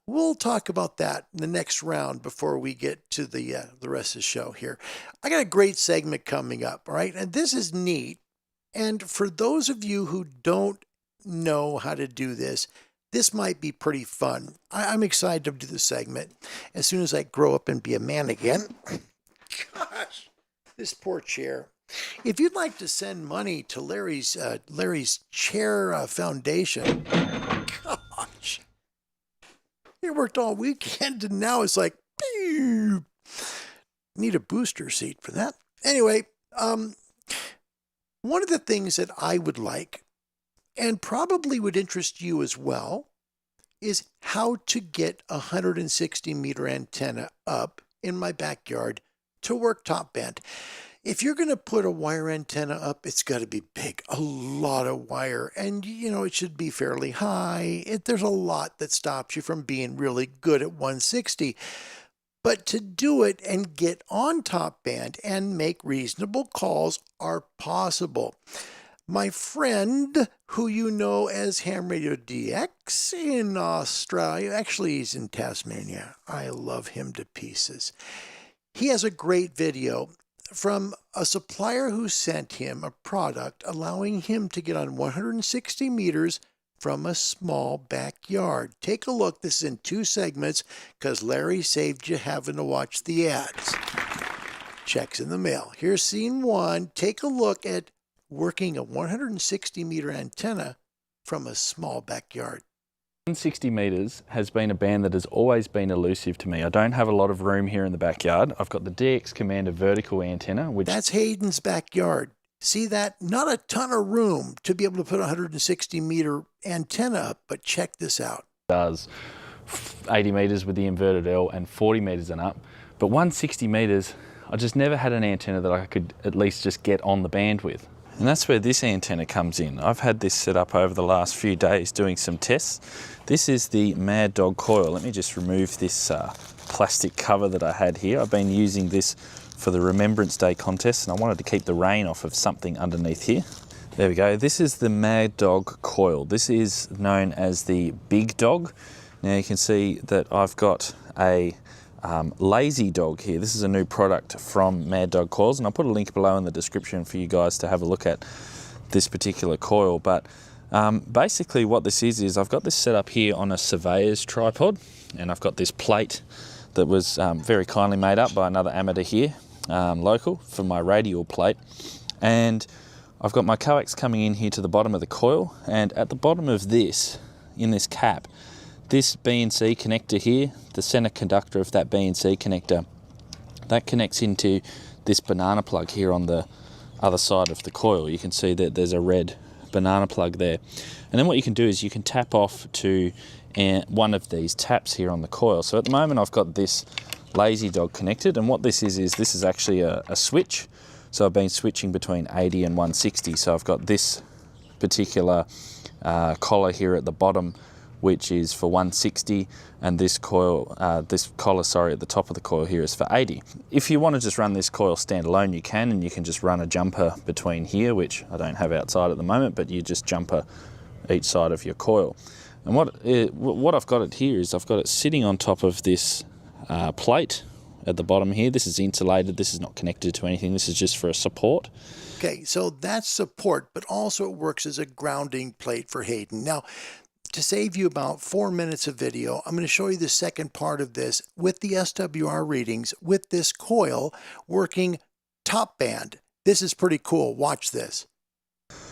We'll talk about that in the next round before we get to the rest of the show here. I got a great segment coming up, all right? And this is neat. And for those of you who don't know how to do this, this might be pretty fun. I'm excited to do this segment as soon as I grow up and be a man again. Gosh, this poor chair. If you'd like to send money to Larry's Chair Foundation, gosh. It worked all weekend, and now it's like, pew. Need a booster seat for that. Anyway, one of the things that I would like, and probably would interest you as well, is how to get a 160-meter antenna up in my backyard to work top band. If you're going to put a wire antenna up, it's got to be big, a lot of wire, and it should be fairly high. There's a lot that stops you from being really good at 160. But to do it and get on top band and make reasonable calls are possible. My friend, who you know as Ham Radio DX in Australia, actually he's in Tasmania. I love him to pieces. He has a great video from a supplier who sent him a product allowing him to get on 160 meters from a small backyard. Take a look. This is in 2 segments because Larry saved you having to watch the ads. Checks in the mail. Here's scene 1. Take a look at working a 160 meter antenna from a small backyard. 160 metres has been a band that has always been elusive to me. I don't have a lot of room here in the backyard. I've got the DX Commander vertical antenna, which... That's Hayden's backyard. See that? Not a ton of room to be able to put a 160 meter antenna up, but check this out. Does 80 metres with the inverted L and 40 metres and up. But 160 metres, I just never had an antenna that I could at least just get on the band with. And that's where this antenna comes in. I've had this set up over the last few days doing some tests. This is the Mad Dog coil. Let me just remove this plastic cover that I had here. I've been using this for the Remembrance Day contest and I wanted to keep the rain off of something underneath here. There we go. This is the Mad Dog coil. This is known as the Big Dog. Now you can see that I've got a Lazy Dog here. This is a new product from Mad Dog Coils, and I'll put a link below in the description for you guys to have a look at this particular coil. But basically what this is I've got this set up here on a surveyor's tripod, and I've got this plate that was very kindly made up by another amateur here, local, for my radial plate. And I've got my coax coming in here to the bottom of the coil, and at the bottom of this, in this cap, this BNC connector here, the center conductor of that BNC connector, that connects into this banana plug here on the other side of the coil. You can see that there's a red banana plug there. And then what you can do is you can tap off to one of these taps here on the coil. So at the moment I've got this Lazy Dog connected, and what this is actually a switch. So I've been switching between 80 and 160. So I've got this particular collar here at the bottom, which is for 160, and this coil, this collar, at the top of the coil here is for 80. If you want to just run this coil standalone, you can, and you can just run a jumper between here, which I don't have outside at the moment, but you just jumper each side of your coil. And what I've got it here is I've got it sitting on top of this plate at the bottom here. This is insulated. This is not connected to anything. This is just for a support. Okay, so that's support, but also it works as a grounding plate for Hayden. Now, to save you about 4 minutes of video, I'm going to show you the second part of this with the SWR readings with this coil working top band. This is pretty cool. Watch this.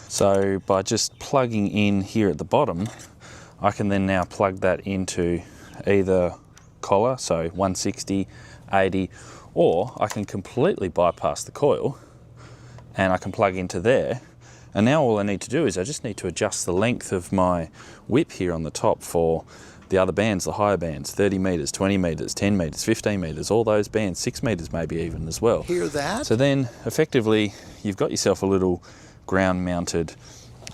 So by just plugging in here at the bottom, I can then now plug that into either collar, so 160, 80, or I can completely bypass the coil and I can plug into there. And now all I need to do is I just need to adjust the length of my whip here on the top for the other bands, the higher bands, 30 metres, 20 metres, 10 metres, 15 metres, all those bands, 6 metres maybe even as well. Hear that? So then effectively you've got yourself a little ground mounted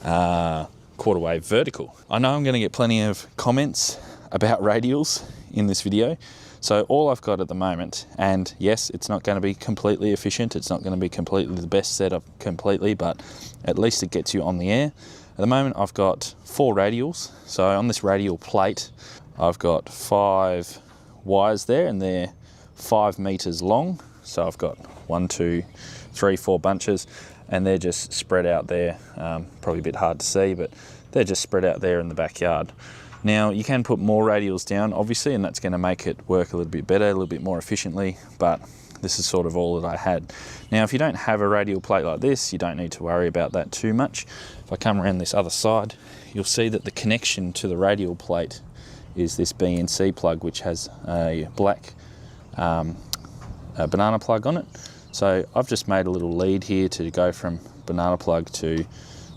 quarter wave vertical. I know I'm going to get plenty of comments about radials in this video. So all I've got at the moment, and yes, it's not going to be completely efficient, it's not going to be completely the best setup completely, but at least it gets you on the air. At the moment I've got 4 radials. So on this radial plate I've got 5 wires there, and they're 5 meters long. So I've got 1, 2, 3, 4 bunches, and they're just spread out there. Probably a bit hard to see, but they're just spread out there in the backyard. Now you can put more radials down obviously, and that's going to make it work a little bit better, a little bit more efficiently, but this is sort of all that I had. Now if you don't have a radial plate like this, you don't need to worry about that too much. If I come around this other side, you'll see that the connection to the radial plate is this BNC plug, which has a black banana plug on it. So I've just made a little lead here to go from banana plug to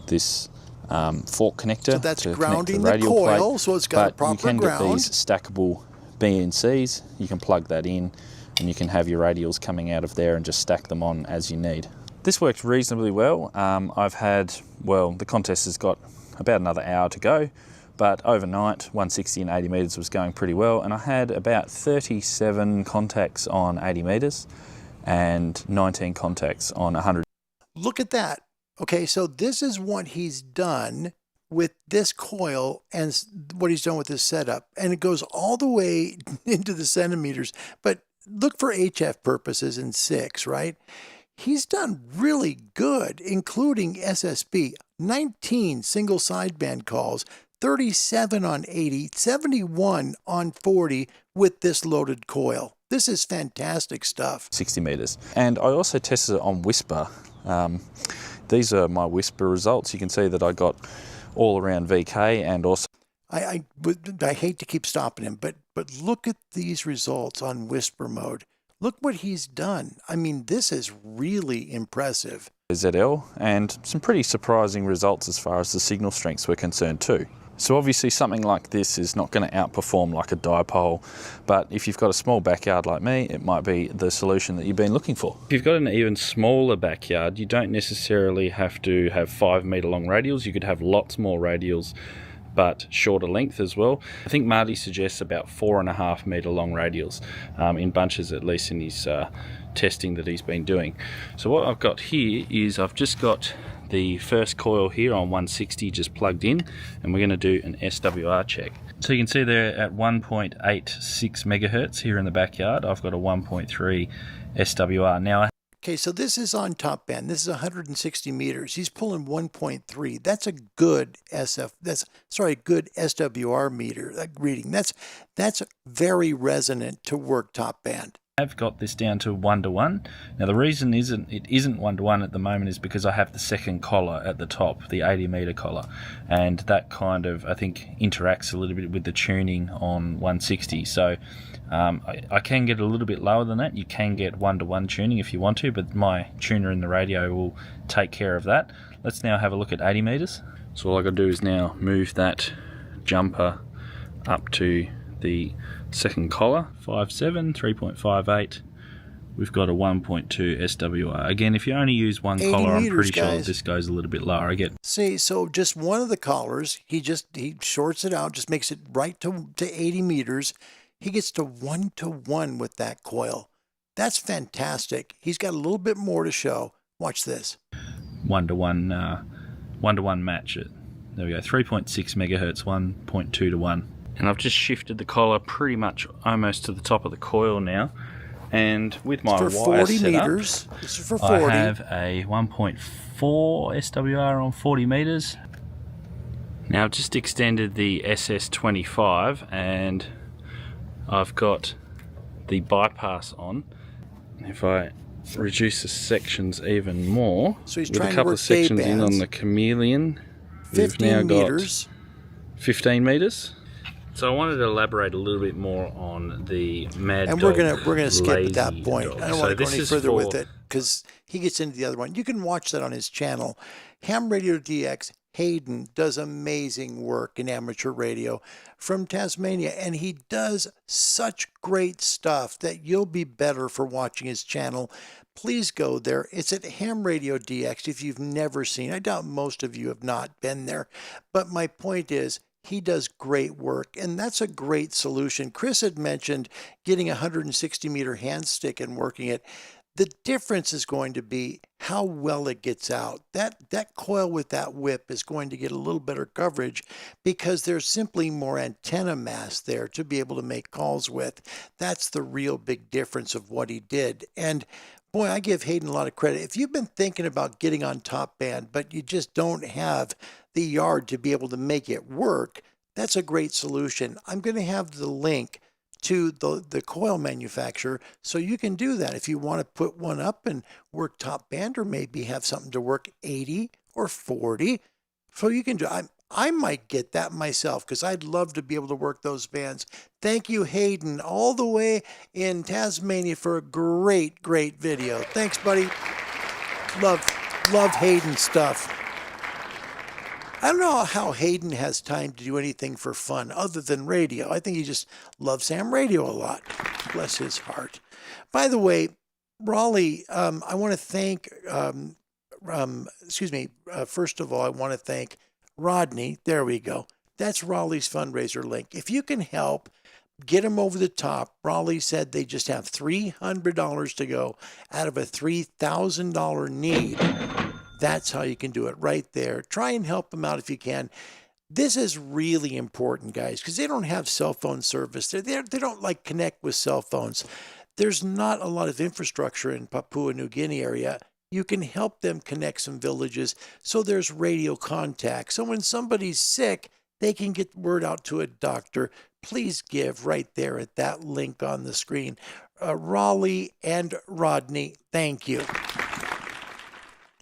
this fork connector. So that's to grounding the the coil, plate. so it's got a proper ground. You can get these stackable BNCs. You can plug that in, and you can have your radials coming out of there and just stack them on as you need. This worked reasonably well. I've had, well, the contest has got about another hour to go. But overnight, 160 and 80 metres was going pretty well, and I had about 37 contacts on 80 metres and 19 contacts on 100. Look at that. Okay, so this is what he's done with this coil and what he's done with this setup. And it goes all the way into the centimeters. But look for HF purposes in 6, right? He's done really good, including SSB, 19 single sideband calls, 37 on 80, 71 on 40 with this loaded coil. This is fantastic stuff. 60 metres. And I also tested it on whisper. These are my whisper results. You can see that I got all around VK and also... I hate to keep stopping him, but look at these results on whisper mode. Look what he's done. I mean, this is really impressive. ZL, and some pretty surprising results as far as the signal strengths were concerned too. So obviously something like this is not going to outperform like a dipole, but if you've got a small backyard like me, it might be the solution that you've been looking for. If you've got an even smaller backyard, you don't necessarily have to have 5 metre long radials. You could have lots more radials, but shorter length as well. I think Marty suggests about 4.5 metre long radials in bunches, at least in his testing that he's been doing. So what I've got here is I've just got the first coil here on 160 just plugged in, and we're going to do an SWR check. So you can see there at 1.86 megahertz here in the backyard, I've got a 1.3 SWR. Now, okay, so this is on top band. This is 160 meters. He's pulling 1.3. That's a good good SWR meter reading. That's very resonant to work top band. I've got this down to 1:1. Now the reason it isn't 1:1 at the moment is because I have the second collar at the top, the 80 meter collar, and that kind of, I think, interacts a little bit with the tuning on 160. So I can get a little bit lower than that. You can get 1:1 tuning if you want to, but my tuner in the radio will take care of that. Let's now have a look at 80 meters. So all I got to do is now move that jumper up to the second collar, 5.7, 3.58. We've got a 1.2 SWR. Again, if you only use one collar, I'm pretty sure this goes a little bit lower. See, so just one of the collars, he shorts it out, just makes it right to 80 meters. He gets to 1:1 with that coil. That's fantastic. He's got a little bit more to show. Watch this. 1:1 match it. There we go. 3.6 megahertz, 1.2 to 1. And I've just shifted the collar pretty much almost to the top of the coil now. And with my wire set up, this is for 40. I have a 1.4 SWR on 40 meters. Now I've just extended the SS25 and I've got the bypass on. If I reduce the sections even more, so he's with a couple of sections in on the Chameleon, we've now got 15 meters. So I wanted to elaborate a little bit more on the Mad Dog. And we're gonna skip at that point. Dog. I don't want to go any further with it because he gets into the other one. You can watch that on his channel. Ham Radio DX. Hayden does amazing work in amateur radio from Tasmania, and he does such great stuff that you'll be better for watching his channel. Please go there. It's at Ham Radio DX if you've never seen. I doubt most of you have not been there. But my point is, he does great work, and that's a great solution. Chris had mentioned getting a 160 meter hand stick and working it. The difference is going to be how well it gets out. That coil with that whip is going to get a little better coverage because there's simply more antenna mass there to be able to make calls with. That's the real big difference of what he did. And boy, I give Hayden a lot of credit. If you've been thinking about getting on top band, but you just don't have the yard to be able to make it work, that's a great solution. I'm going to have the link to the coil manufacturer so you can do that if you want to put one up and work top band, or maybe have something to work 80 or 40. So you can do, I might get that myself because I'd love to be able to work those bands. Thank you, Hayden, all the way in Tasmania for a great video. Thanks, buddy. Love Hayden stuff. I don't know how Hayden has time to do anything for fun other than radio. I think he just loves ham radio a lot. Bless his heart. By the way, Raleigh, I want to thank, first of all, I want to thank Rodney. There we go. That's Raleigh's fundraiser link. If you can help get them over the top, Raleigh said they just have $300 to go out of a $3,000 need. That's how you can do it right there. Try and help them out if you can. This is really important, guys, because they don't have cell phone service. They don't like connect with cell phones. There's not a lot of infrastructure in Papua New Guinea area. You can help them connect some villages so there's radio contact. So when somebody's sick, they can get word out to a doctor. Please give right there at that link on the screen. Raleigh and Rodney, thank you.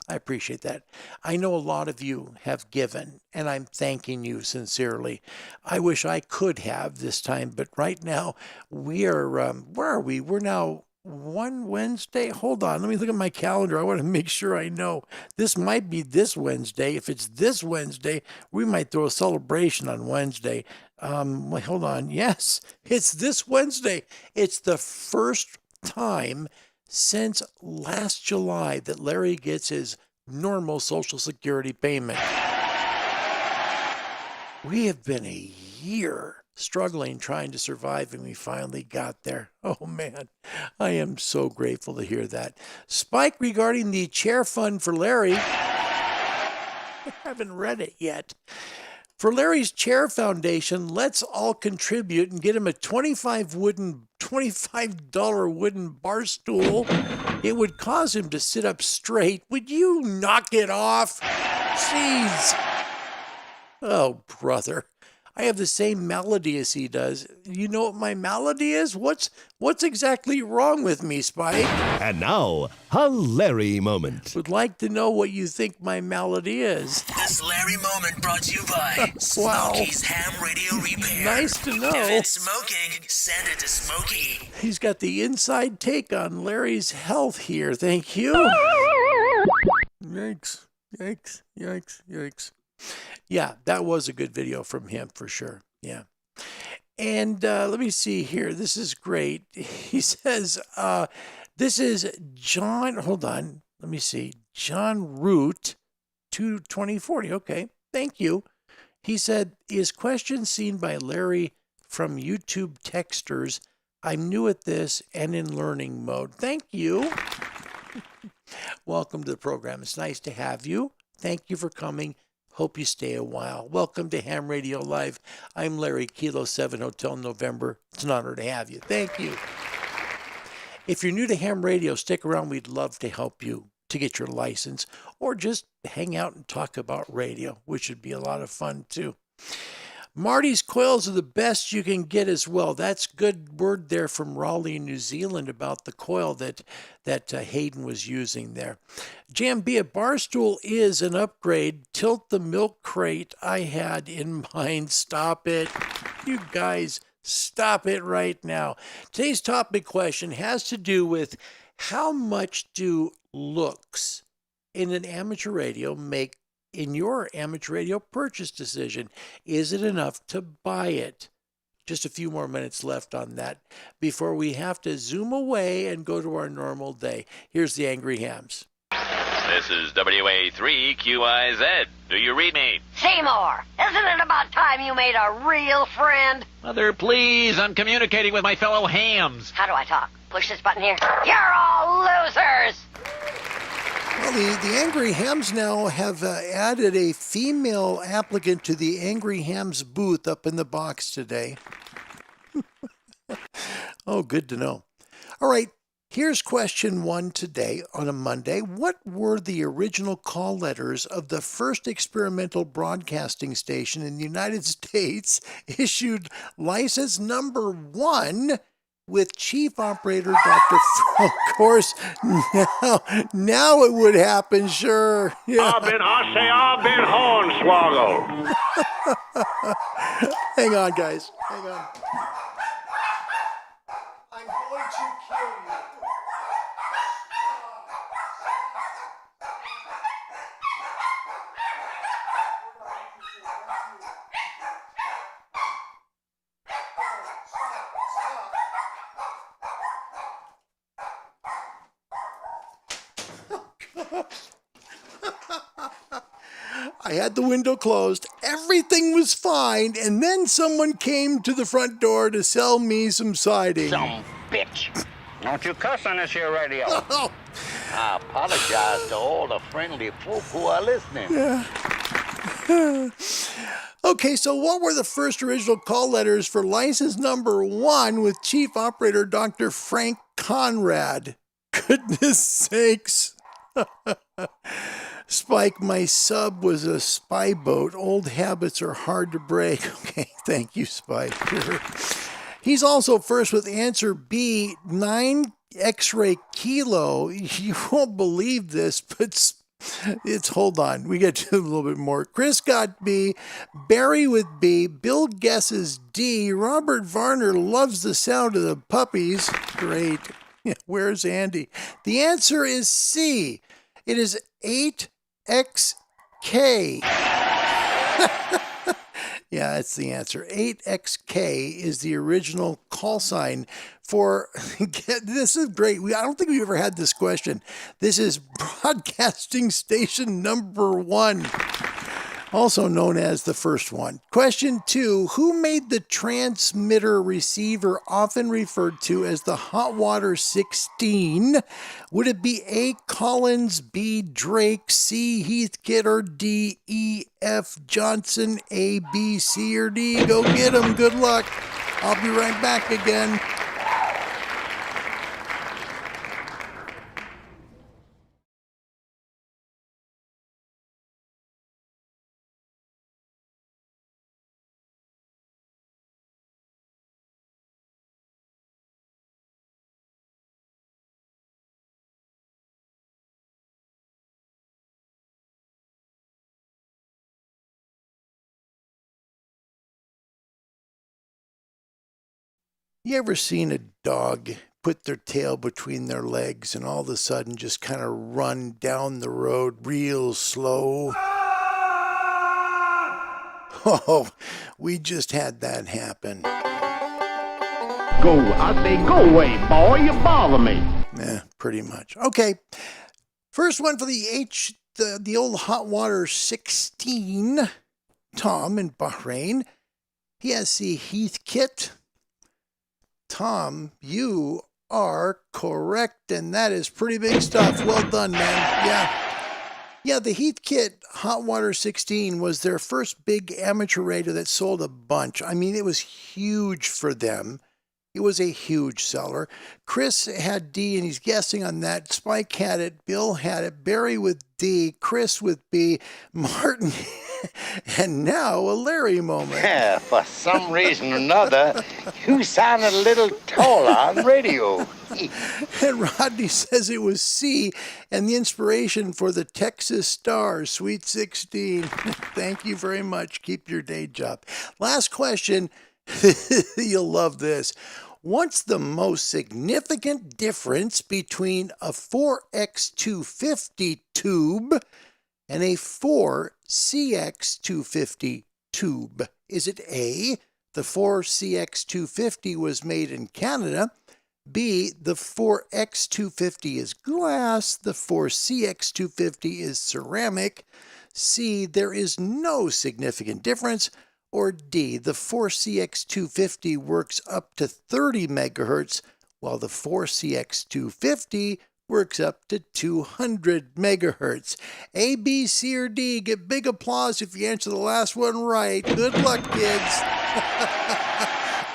I appreciate that. I know a lot of you have given, and I'm thanking you sincerely. I wish I could have this time, but right now we are, where are we? We're now one Wednesday. Hold on, let me look at my calendar. I want to make sure I know. This might be this Wednesday. If it's this Wednesday, we might throw a celebration on Wednesday. Wait, hold on. Yes, it's this Wednesday. It's the first time since last July that Larry gets his normal Social Security payment. We have been a year struggling, trying to survive, and we finally got there. Oh man, I am so grateful to hear that. Spike, regarding the chair fund for Larry, I haven't read it yet. For Larry's Chair Foundation, let's all contribute and get him a $25 wooden bar stool. It would cause him to sit up straight. Would you knock it off? Jeez. Oh, brother. I have the same malady as he does. You know what my malady is? What's exactly wrong with me, Spike? And now, a Larry moment. Would like to know what you think my malady is. This Larry moment brought to you by Wow. Smokey's Ham Radio Repair. Nice to know. If it's smoking, send it to Smokey. He's got the inside take on Larry's health here. Thank you. Yikes, yikes, yikes, yikes. Yeah, that was a good video from him for sure. Yeah. And let me see here. This is great. He says, this is John, hold on. Let me see. John Root, 2040. Okay, thank you. He said, is question seen by Larry from YouTube texters? I'm new at this and in learning mode. Thank you. Welcome to the program. It's nice to have you. Thank you for coming. Hope you stay a while. Welcome to Ham Radio Live. I'm Larry, Kilo 7 Hotel November. It's an honor to have you. Thank you. If you're new to Ham Radio, stick around. We'd love to help you to get your license or just hang out and talk about radio, which would be a lot of fun too. Marty's coils are the best you can get as well. That's good word there from Raleigh, New Zealand about the coil that Hayden was using there. Jambia Barstool is an upgrade. Tilt the milk crate I had in mind. Stop it. You guys, stop it right now. Today's topic question has to do with how much do looks in an amateur radio make in your amateur radio purchase decision? Is it enough to buy it? Just a few more minutes left on that before we have to zoom away and go to our normal day. Here's the Angry Hams. This is WA3QIZ. Do you read me? Seymour, isn't it about time you made a real friend? Mother, please, I'm communicating with my fellow hams. How do I talk? Push this button here. You're all losers! Well, the Angry Hams now have added a female applicant to the Angry Hams booth up in the box today. Oh, good to know. All right, here's question 1 today on a Monday. What were the original call letters of the first experimental broadcasting station in the United States issued license number 1? With Chief Operator Dr. Of course, now it would happen, sure. Yeah. I've been hornswoggled. Hang on, guys. Hang on. I'm going to kill you. I had the window closed. Everything was fine. And then someone came to the front door to sell me some siding. Some bitch. Don't you cuss on this here radio. I apologize to all the friendly folk who are listening. Yeah. Okay, so what were the first original call letters for license number 1 with Chief Operator Dr. Frank Conrad? Goodness sakes. Spike, my sub was a spy boat. Old habits are hard to break. Okay, thank you, Spike. He's also first with answer B, 9 X-ray kilo. You won't believe this, but it's, hold on, we get to a little bit more. Chris got B, Barry with B, Bill guesses D, Robert Varner loves the sound of the puppies. Great. Yeah, where's Andy? The answer is C. It is 8XK. Yeah, that's the answer. 8XK is the original call sign for, this is great. I don't think we've ever had this question. This is broadcasting station number 1, also known as the first one. Question 2, who made the transmitter receiver often referred to as the Hot Water 16? Would it be A, Collins, B, Drake, C, Heathkit, or D, E, F, Johnson, A, B, C, or D? Go get 'em. Good luck. I'll be right back again. You ever seen a dog put their tail between their legs and all of a sudden just kind of run down the road real slow? Oh, we just had that happen. Go, I say, go away, boy, you bother me. Pretty much. Okay, first one for the old Hot Water 16. Tom in Bahrain. He has the Heathkit. Tom, you are correct, and that is pretty big stuff. Well done, man. Yeah, the Heathkit Hot Water 16 was their first big amateur radio that sold a bunch. I mean, it was huge for them. It was a huge seller. Chris had D, and he's guessing on that. Spike had it. Bill had it. Barry with D. Chris with B. Martin, and now a Larry moment. Yeah, for some reason or another, you sounded a little taller on radio. And Rodney says it was C, and the inspiration for the Texas Star, Sweet 16. Thank you very much. Keep your day job. Last question. You'll love this. What's the most significant difference between a 4X250 tube and a 4CX250 tube? Is it A, the 4CX250 was made in Canada? B, the 4X250 is glass, the 4CX250 is ceramic? C, there is no significant difference? Or D, the 4CX250 works up to 30 megahertz, while the 4CX250 works up to 200 megahertz. A, B, C, or D? Get big applause if you answer the last one right. Good luck, kids.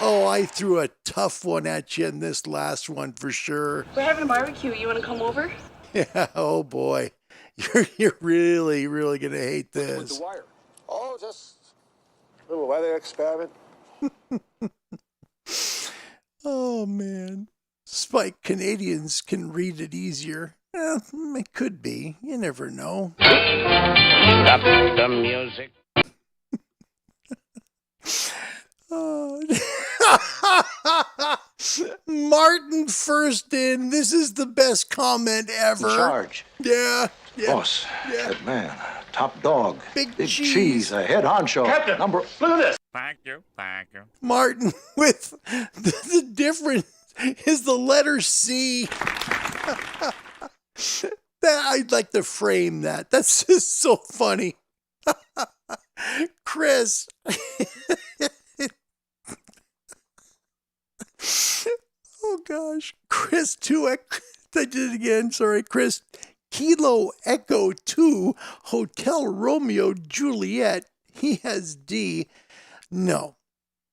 Oh, I threw a tough one at you in this last one for sure. We're having a barbecue. You want to come over? Yeah, oh boy. You're really, really going to hate this. With the wire. Oh, just a little weather experiment. Oh, man. Spike, Canadians can read it easier. It could be. You never know. Stop the music. Oh. Martin first in. This is the best comment ever. In charge. Yeah. Boss. Yeah. Head man. Top dog. Big cheese. A head honcho. Captain, look at this. Thank you. Martin with the difference is the letter C. I'd like to frame that. That's just so funny. Chris. Oh gosh. Chris 2X. I did it again. Sorry, Chris. Kilo Echo 2 Hotel Romeo Juliet. He has D. No,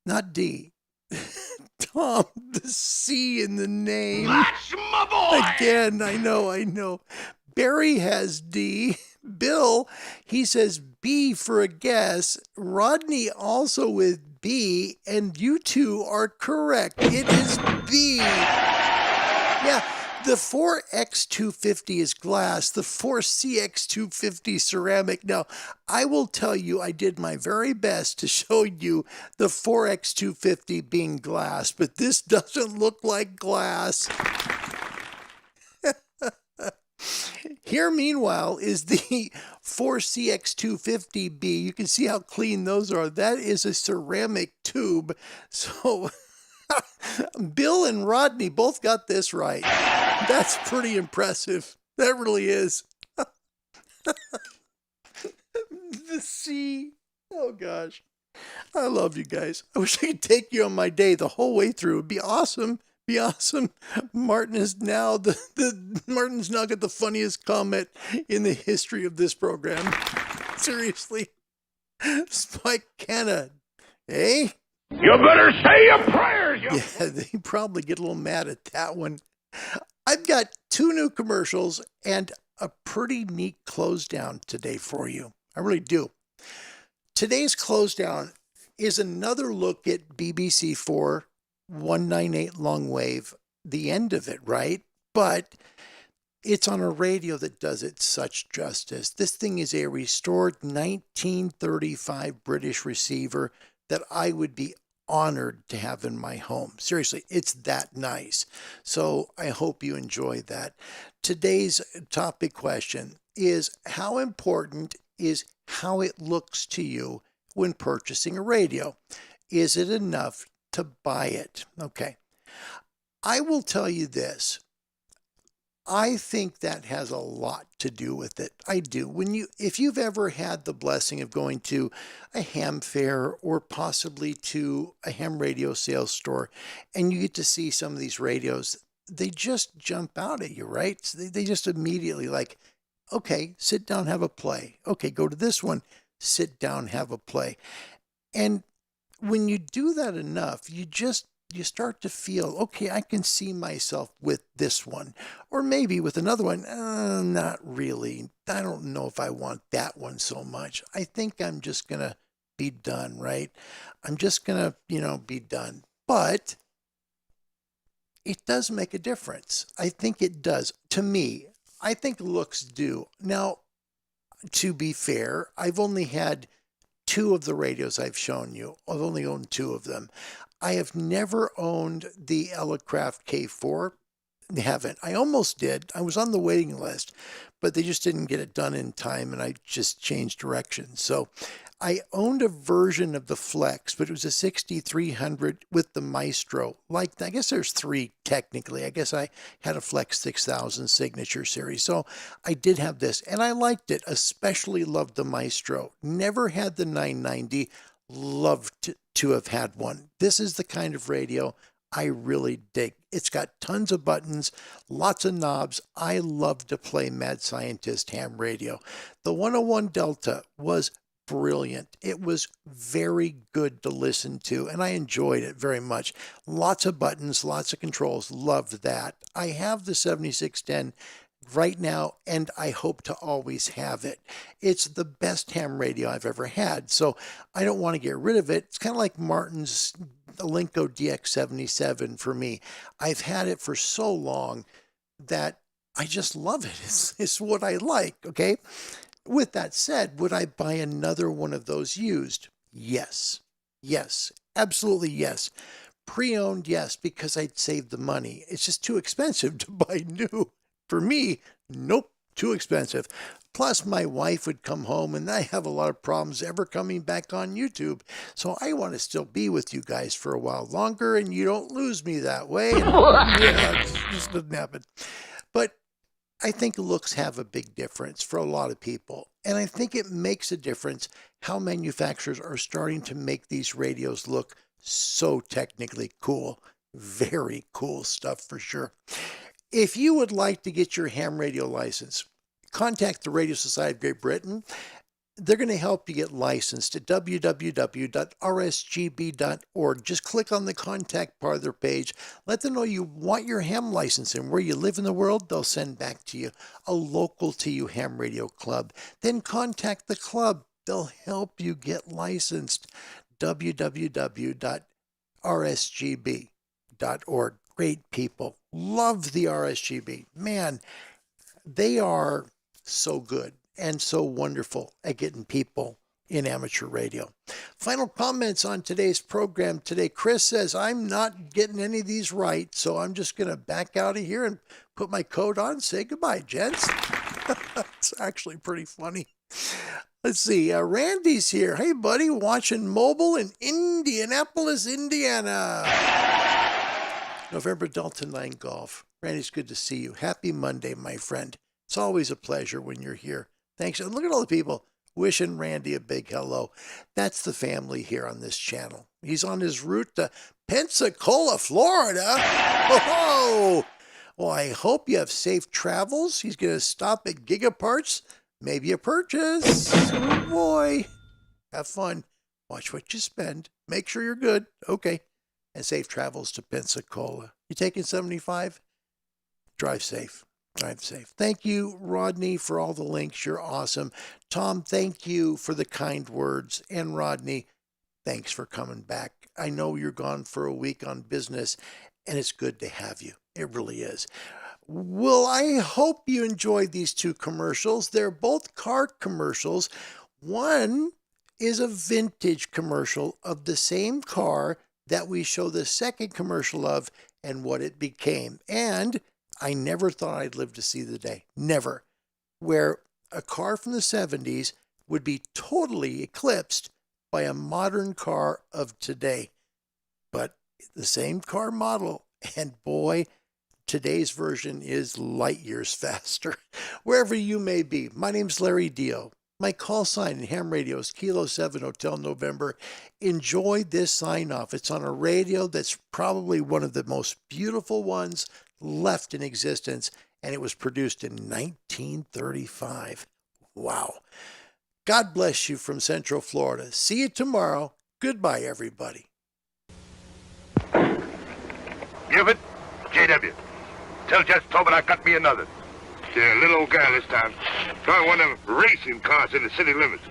not D. Tom, the C in the name. That's my boy! Again, I know. Barry has D. Bill, he says B for a guess. Rodney also with B, and you two are correct. It is B. Yeah, the 4X250 is glass. The 4CX250 ceramic. Now, I will tell you, I did my very best to show you the 4X250 being glass, but this doesn't look like glass. Here, meanwhile, is the 4CX250B. You can see how clean those are. That is a ceramic tube. So Bill and Rodney both got this right. That's pretty impressive. That really is. The C. Oh, gosh. I love you guys. I wish I could take you on my day the whole way through. It'd be awesome. Be awesome. Martin's now got the funniest comment in the history of this program. Seriously. Spike Canna. Eh? You better say your prayers. Yeah, they probably get a little mad at that one. I've got 2 new commercials and a pretty neat close down today for you. I really do. Today's close down is another look at BBC4 198 long wave, the end of it, right? But it's on a radio that does it such justice. This thing is a restored 1935 British receiver that I would be honored to have in my home. Seriously, it's that nice. So I hope you enjoy that. Today's topic question is, how important is how it looks to you when purchasing a radio? Is it enough to buy it? Okay. I will tell you this. I think that has a lot to do with it. I do. If you've ever had the blessing of going to a ham fair or possibly to a ham radio sales store, and you get to see some of these radios, they just jump out at you, right? They just immediately like, okay, sit down, have a play. Okay, go to this one, sit down, have a play. And when you do that enough, you start to feel, okay, I can see myself with this one, or maybe with another one. Not really. I don't know if I want that one so much. I think I'm just going to be done, right? I'm just going to, be done. But it does make a difference. I think it does. To me, I think looks do. Now, to be fair, I've only had 2 of the radios I've shown you. I've only owned 2 of them. I have never owned the Elecraft K4. I haven't. I almost did. I was on the waiting list, but they just didn't get it done in time, and I just changed directions. So I owned a version of the Flex, but it was a 6300 with the Maestro. I guess there's 3 technically. I guess I had a Flex 6000 Signature Series. So I did have this, and I liked it, especially loved the Maestro. Never had the 990. Loved to have had one. This is the kind of radio I really dig. It's got tons of buttons, lots of knobs. I love to play Mad Scientist ham radio. The 101 Delta was brilliant. It was very good to listen to, and I enjoyed it very much. Lots of buttons, lots of controls. Loved that. I have the 7610 right now, and I hope to always have it. It's the best ham radio I've ever had, so I don't want to get rid of it. It's kind of like Martin's Alinco DX77 for me. I've had it for so long that I just love it. It's what I like, okay? With that said, would I buy another one of those used? Yes. Yes. Absolutely yes. Pre-owned, yes, because I'd save the money. It's just too expensive to buy new. For me, nope, too expensive. Plus, my wife would come home, and I have a lot of problems ever coming back on YouTube. So I want to still be with you guys for a while longer, and you don't lose me that way. And, yeah, it just doesn't happen. But I think looks have a big difference for a lot of people. And I think it makes a difference how manufacturers are starting to make these radios look so technically cool. Very cool stuff for sure. If you would like to get your ham radio license, contact the Radio Society of Great Britain. They're going to help you get licensed at www.rsgb.org. Just click on the contact part of their page. Let them know you want your ham license, and where you live in the world, they'll send back to you a local to you ham radio club. Then contact the club. They'll help you get licensed. www.rsgb.org. Great people. Love the RSGB. Man, they are so good and so wonderful at getting people in amateur radio. Final comments on today's program today. Chris says, I'm not getting any of these right, so I'm just going to back out of here and put my coat on and say goodbye, gents. It's actually pretty funny. Let's see. Randy's here. Hey, buddy, watching mobile in Indianapolis, Indiana. November Delta 9 Golf. Randy's good to see you. Happy Monday, my friend. It's always a pleasure when you're here. Thanks. And look at all the people wishing Randy a big hello. That's the family here on this channel. He's on his route to Pensacola, Florida. Oh, well, I hope you have safe travels. He's going to stop at Gigaparts. Maybe a purchase. Oh, boy. Have fun. Watch what you spend. Make sure you're good. Okay. And safe travels to Pensacola. You taking 75? Drive safe. Drive safe. Thank you, Rodney, for all the links. You're awesome. Tom, thank you for the kind words. And Rodney, thanks for coming back. I know you're gone for a week on business, and it's good to have you. It really is. Well, I hope you enjoyed these two commercials. They're both car commercials. One is a vintage commercial of the same car that we show the second commercial of and what it became. And I never thought I'd live to see the day. Never. Where a car from the 70s would be totally eclipsed by a modern car of today. But the same car model, and boy, today's version is light years faster. Wherever you may be, my name's Larry Dio. My call sign in ham radio is Kilo 7 Hotel November. Enjoy this sign off. It's on a radio that's probably one of the most beautiful ones left in existence, and it was produced in 1935. Wow. God bless you from Central Florida. See you tomorrow. Goodbye, everybody. Buford, JW. Tell Jess Tobin I got me another. Yeah, little old gal this time. Trying one of them racing cars in the city limits.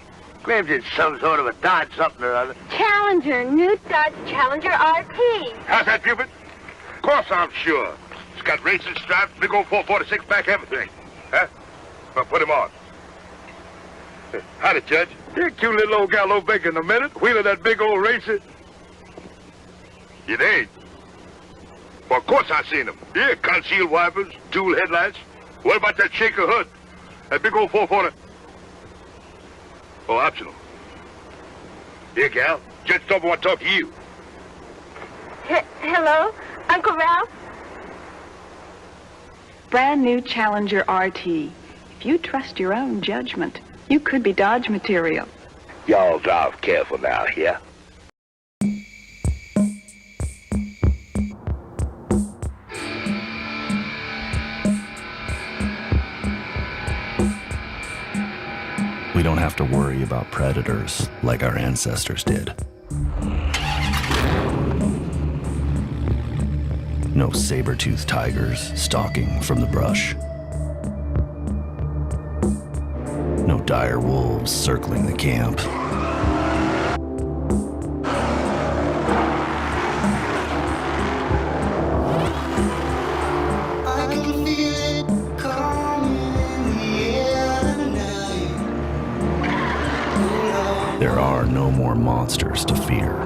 Claims it's some sort of a Dodge something or other. Challenger, new Dodge Challenger RP. How's that, Buford? Of course I'm sure. It's got racing stripes, big old 446 back, everything. Huh? Well, put him on. Howdy, Judge. Here, cute little old gal over back in a minute. Wheeling that big old racer. It ain't. Well, of course I seen him. Yeah, concealed wipers, dual headlights. What about that shaker hood? That big old 440? Oh, optional. Here, gal. Judge Tobin want to talk to you. Hello, Uncle Ralph? Brand new Challenger RT. If you trust your own judgment, you could be Dodge material. Y'all drive careful now, yeah? We don't have to worry about predators like our ancestors did. No saber-toothed tigers stalking from the brush. No dire wolves circling the camp. There are no more monsters to fear.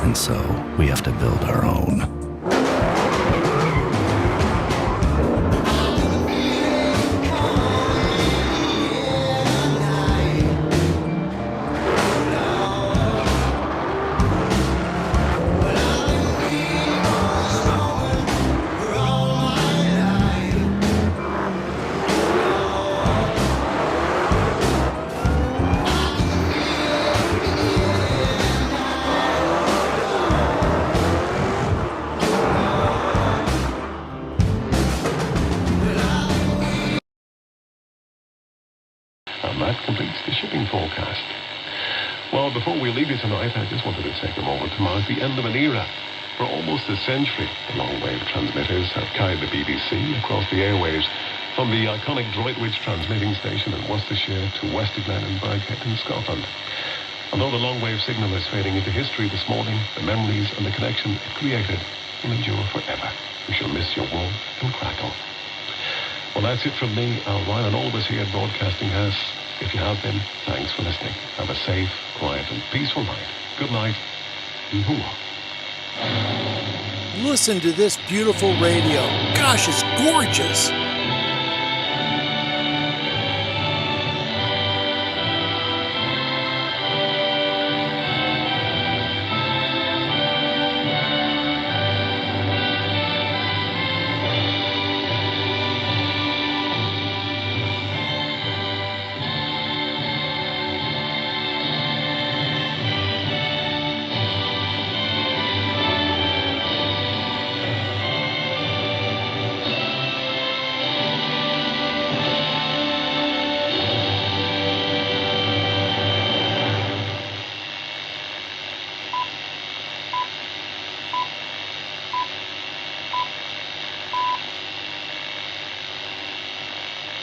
And so, we have to build our own. we leave you tonight, I just wanted to take a moment to mark the end of an era. For almost a century, the long-wave transmitters have carried the BBC across the airwaves, from the iconic Droitwich transmitting station in Worcestershire to Westiglen and Berghead in Scotland. Although the long-wave signal is fading into history this morning, the memories and the connection it created will endure forever. We shall miss your warmth and crackle. Well, that's it from me, Ryan, and all of us here at Broadcasting House. If you have been, thanks for listening. Have a safe, quiet, and peaceful night. Good night. Listen to this beautiful radio. Gosh, it's gorgeous.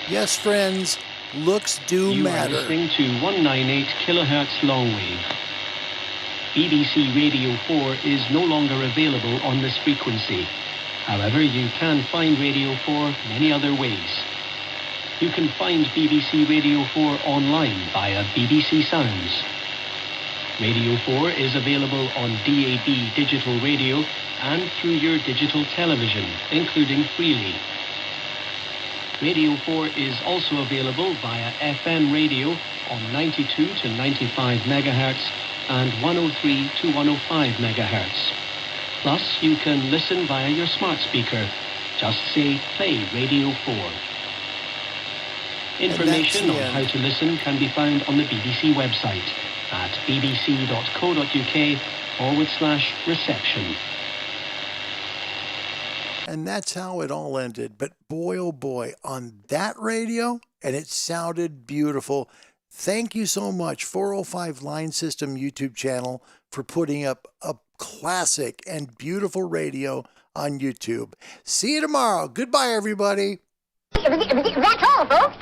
Yes, friends, looks do matter. You are listening to 198 kilohertz longwave. BBC Radio 4 is no longer available on this frequency. However, you can find Radio 4 many other ways. You can find BBC Radio 4 online via BBC Sounds. Radio 4 is available on DAB digital radio and through your digital television, including Freely. Radio 4 is also available via FM radio on 92 to 95 megahertz and 103 to 105 megahertz. Plus, you can listen via your smart speaker. Just say, play Radio 4. Information on how to listen can be found on the BBC website at bbc.co.uk/reception. And that's how it all ended. But boy, oh boy, on that radio, and it sounded beautiful. Thank you so much, 405 Line System YouTube channel, for putting up a classic and beautiful radio on YouTube. See you tomorrow. Goodbye, everybody. That's all, folks.